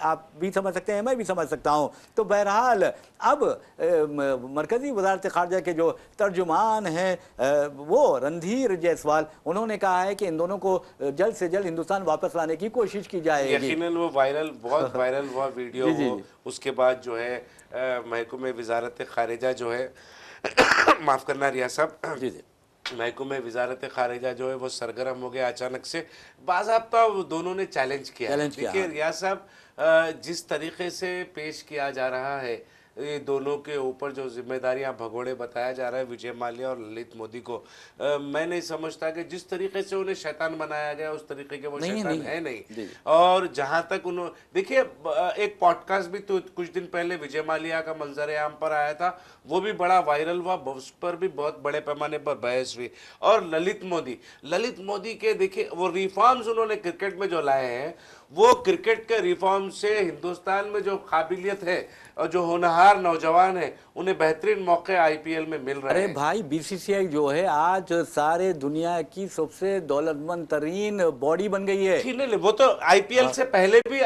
आप भी समझ सकते हैं, मैं भी समझ सकता हूँ। तो बहरहाल अब मरकज़ी वज़ारत ख़ारजा के जो तर्जुमान हैं वो रणधीर जायसवाल, उन्होंने कहा है कि इन दोनों को जल्द से जल्द हिंदुस्तान वापस लाने की कोशिश की जाएगी। यकीनन वो बहुत वायरल हुआ वीडियो वो। उसके बाद जो है महकमे वज़ारत ख़ारिजा जो है माफ़ करना रियाज साहब, जी जी, महकमे वज़ारत ख़ारिजा जो है वो सरगर्म हो गया अचानक से। बाज़ाब्ता दोनों ने चैलेंज किया। देखिए रियाज साहब, जिस तरीके से पेश किया जा रहा है, ये दोनों के ऊपर जो जिम्मेदारियां भगोड़े बताया जा रहा है विजय माल्या और ललित मोदी को, मैं नहीं समझता कि जिस तरीके से उन्हें शैतान बनाया गया उस तरीके के वो शैतान है नहीं। और जहां तक उन्होंने देखिए, एक पॉडकास्ट भी तो कुछ दिन पहले विजय माल्या का मंजर आम पर आया था, वो भी बड़ा वायरल हुआ, उस पर भी बहुत बड़े पैमाने पर बहस हुई। और ललित मोदी के देखिए वो रिफॉर्म्स उन्होंने क्रिकेट में जो लाए हैं, वो क्रिकेट के रिफॉर्म से हिंदुस्तान में जो काबिलियत है और जो होनहार नौजवान है उन्हें बेहतरीन मौके IPL में मिल रहे हैं। अरे भाई, BCCI जो है आज सारे दुनिया की सबसे दौलतमंद तरीन बॉडी बन गई है। ठीक नहीं, वो तो IPL से पहले भी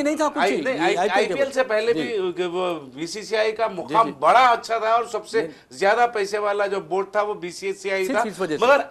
नहीं था कुछ IPL से पहले भी वो BCCI का मुकाम बड़ा अच्छा था और सबसे ज्यादा पैसे वाला जो बोर्ड था वो BCCI था। मगर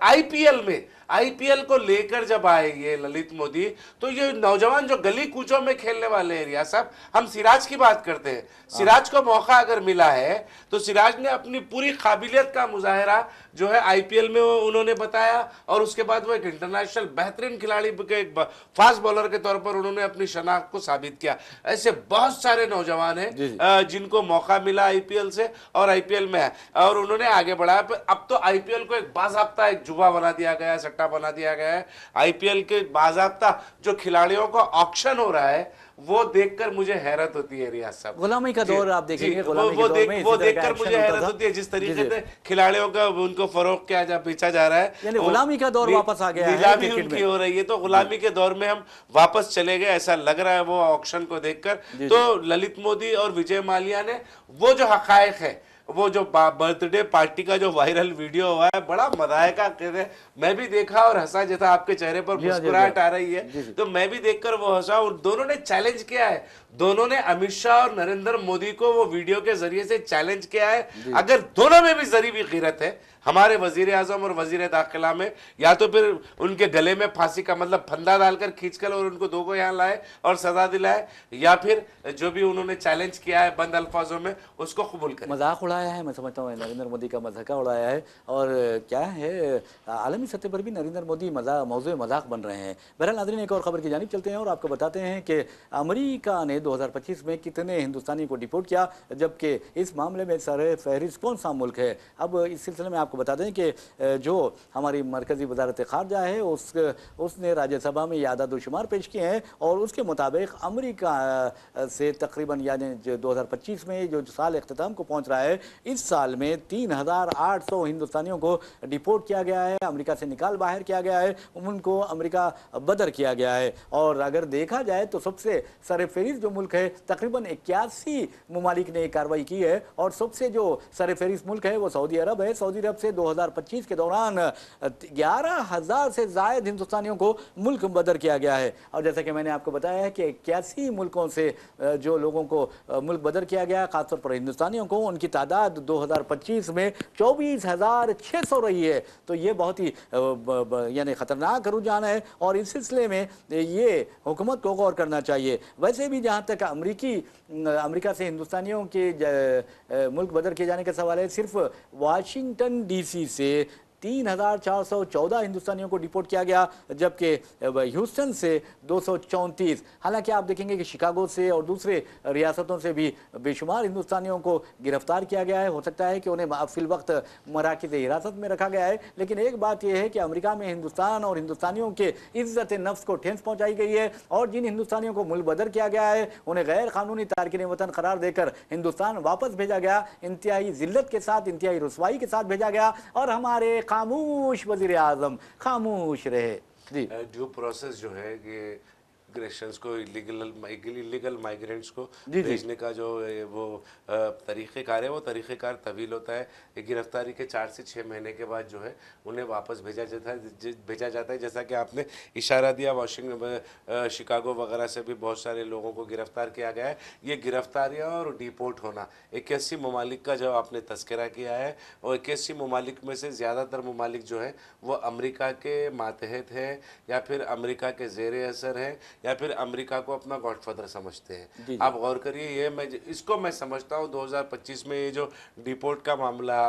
IPL को लेकर जब आए ये ललित मोदी, तो ये नौजवान जो गली कूचों में खेलने वाले हैं, रियाज साहब, हम सिराज की बात करते हैं। सिराज को मौका अगर मिला है तो सिराज ने अपनी पूरी काबिलियत का मुजाहरा जो है IPL में उन्होंने बताया, और उसके बाद वो एक इंटरनेशनल बेहतरीन खिलाड़ी के फास्ट बॉलर के तौर पर उन्होंने अपनी शनाख्त को साबित किया। ऐसे बहुत सारे नौजवान हैं जिनको मौका मिला IPL से और IPL में है और उन्होंने आगे बढ़ाया। अब तो IPL को एक बाज़ाब्ता एक जुआ बना दिया गया है, सट्टा बना दिया गया है। IPL के बाज़ाब्ता जो खिलाड़ियों का ऑक्शन हो रहा है वो देखकर मुझे हैरत होती है रियाज साहब। गुलामी का दौर आप देखेंगे, वो देखकर मुझे हैरत होती है जिस तरीके से खिलाड़ियों का उनको फरोख्त किया बेचा जा रहा है, यानी गुलामी का दौर वापस आ गया है, गुलामी उनकी हो रही है। तो गुलामी के दौर में हम वापस चले गए ऐसा लग रहा है वो ऑक्शन को देखकर। तो ललित मोदी और विजय माल्या ने वो जो हकायक है, वो जो बर्थडे पार्टी का जो वायरल वीडियो हुआ है, बड़ा मज़ाक़ा कहते, मैं भी देखा और हंसा, जैसा आपके चेहरे पर मुस्कुराहट आ रही है तो मैं भी देखकर वो हंसा। और दोनों ने चैलेंज किया है, दोनों ने अमित शाह और नरेंद्र मोदी को वो वीडियो के जरिए से चैलेंज किया है। अगर दोनों में भी जरी भी गिरत है, हमारे वजीर आजम और वजीर दाखिला में, या तो फिर उनके गले में फांसी का मतलब फंदा डालकर खींचकर और उनको दो को यहाँ लाए और सजा दिलाए, या फिर जो भी उन्होंने चैलेंज किया है बंद अल्फाजों में उसको कबूल करें। मजाक उड़ाया है, मैं समझता हूँ नरेंद्र मोदी का मजाक उड़ाया है। और क्या है, आलमी सतह पर भी नरेंद्र मोदी मौजूद मजाक बन रहे हैं। बहरहाल नाज़रीन, एक और खबर की जानिब चलते हैं और आपको बताते हैं कि अमेरिका ने 2025 में कितने हिंदुस्तानी को डिपोर्ट किया, जबकि इस मामले में सर फहरिस्त कौन सा मुल्क है। अब इस सिलसिले में आपको बता दें कि जो हमारी मरकज़ी वज़ारत ख़ारजा है उसने राज्यसभा में यादाद-ओ-शुमार पेश किए हैं और उसके मुताबिक अमेरिका से तकरीबन यानी 2025 में जो साल इख्तिताम को पहुंच रहा है, इस साल में 3,800 हिंदुस्तानियों को डिपोर्ट किया गया है, अमेरिका से निकाल बाहर किया गया है, उनको अमेरिका बदर किया गया है। और अगर देखा जाए तो सबसे सरफहरिस्त जो मुल्क है, तकरीबन 81 ममालिक ने कार्रवाई की है और सबसे जो सरफहरिस्त मुल्क है वो सऊदी अरब है। सऊदी अरब से 2025 के दौरान 11,000 से ज़ायद हिंदुस्तानियों को मुल्क बदर किया गया है। और जैसा कि मैंने आपको बताया है कि 81 मुल्कों से जो लोगों को मुल्क बदर किया गया, खासतौर पर हिंदुस्तानियों को, उनकी तादाद 2025 में 24,600 रही है। तो ये बहुत ही यानी ख़तरनाक रुझान है और इस सिलसिले में ये हुकूमत को गौर करना चाहिए। वैसे भी जहाँ तक अमेरिका से हिंदुस्तानियों के मुल्क बदर किए जाने का सवाल है, सिर्फ वाशिंगटन DC से 3,414 हिंदुस्तानियों को डिपोर्ट किया गया, जबकि ह्यूस्टन से 234। हालांकि आप देखेंगे कि शिकागो से और दूसरे रियासतों से भी बेशुमार हिंदुस्तानियों को गिरफ्तार किया गया है। हो सकता है कि उन्हें फिल वक्त मराकज़ हिरासत में रखा गया है, लेकिन एक बात यह है कि अमेरिका में हिंदुस्तान और हिंदुस्तानियों के इज्जत नफ्स को ठेस पहुँचाई गई है और जिन हिंदुस्तानियों को मुल्क बदर किया गया है उन्हें गैर कानूनी तारकिन वतन करार देकर हिंदुस्तान वापस भेजा गया, इंतहाई जिल्लत के साथ, इंतहाई रुसवाई के साथ भेजा गया और हमारे खामोश वज़ीर आज़म खामोश रहे। जी, ड्यू प्रोसेस जो है ये मिग्रेशंस को, इलीगल माइग्रेंट्स को जी। भेजने का जो वो तरीक़ेकार है, वो तरीक़ेकार तवील होता है। गिरफ्तारी के 4 से 6 महीने के बाद जो है उन्हें वापस भेजा जाता है। जैसा कि आपने इशारा दिया, वाशिंगटन, शिकागो वगैरह से भी बहुत सारे लोगों को गिरफ्तार किया गया है। ये गिरफ्तारियाँ और डिपोर्ट होना 81 ममालिक का जो आपने तस्करा किया है, और 81 ममालिक में से ज़्यादातर ममालिक जो है वो अमेरिका के मातहत हैं या फिर अमेरिका के ज़ेर असर हैं या फिर अमेरिका को अपना गॉडफादर समझते हैं। आप गौर करिए, ये इसको मैं समझता हूँ 2025 में ये जो डिपोर्ट का मामला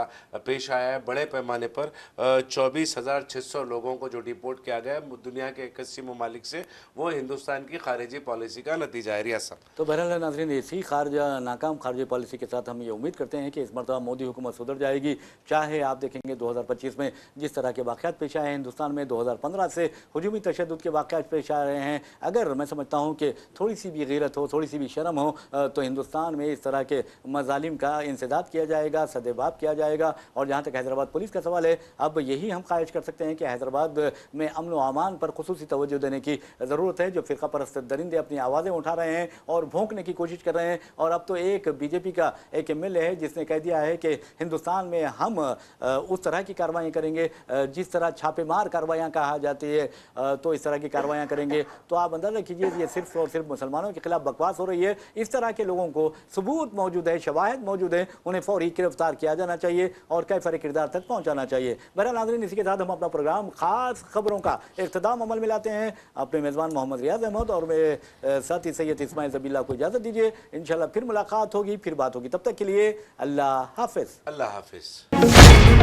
पेश आया है बड़े पैमाने पर, 24,600 लोगों को जो डिपोर्ट किया गया है दुनिया के 81 ममालिक से, वो हिंदुस्तान की खारिजी पॉलिसी का नतीजा है। रियासत तो बहरहाल नाज़रीन, इसी नाकाम खारजी पॉलिसी के साथ हम ये उम्मीद करते हैं कि इस मरतबा मोदी हुकूमत सुधर जाएगी। चाहे आप देखेंगे 2025 में जिस तरह के वाक़यात पेश आए हैं हिंदुस्तान में, 2015 से हुजूमी तशद्दुद के वाक़यात पेश आ रहे हैं, अगर मैं समझता हूँ कि थोड़ी सी भी गैरत हो, थोड़ी सी भी शर्म हो, तो हिंदुस्तान में इस तरह के मजालिम का इंसदाद किया जाएगा, सदेबाब किया जाएगा। और जहाँ तक हैदराबाद पुलिस का सवाल है, अब यही हम ख्वाहिश कर सकते हैं कि हैदराबाद में अमन व अमान पर खुसूसी तवज्जो देने की ज़रूरत है। जो फ़िरका परस्त दरिंदे अपनी आवाज़ें उठा रहे हैं और भौंकने की कोशिश कर रहे हैं, और अब तो एक BJP का एक MLA है जिसने कह दिया है कि हिंदुस्तान में हम उस तरह की कार्रवाई करेंगे जिस तरह छापेमार कार्रवाइयाँ कहा जाती है, तो इस तरह की कार्रवाइयाँ करेंगे। तो आप अंदाज़ा कीजिए ये सिर्फ और सिर्फ मुसलमानों के खिलाफ बकवास हो रही है। इस तरह के लोगों को सबूत मौजूद है, शवाहिद मौजूद है, उन्हें फौरी गिरफ्तार किया जाना चाहिए और कैफर किरदार तक पहुँचाना चाहिए। बहरहाल नाज़रीन, इसी के साथ हम अपना प्रोग्राम खास खबरों का इख्तिताम अमल में लाते हैं। अपने मेज़बान मोहम्मद रियाज अहमद और मेरे साथी सैयद इस्माइल ज़बील्लाह को इजाज़त दीजिए। इंशाल्लाह फिर मुलाकात होगी, फिर बात होगी। तब तक के लिए अल्लाह हाफ़िज़। अल्लाह हाफिज़।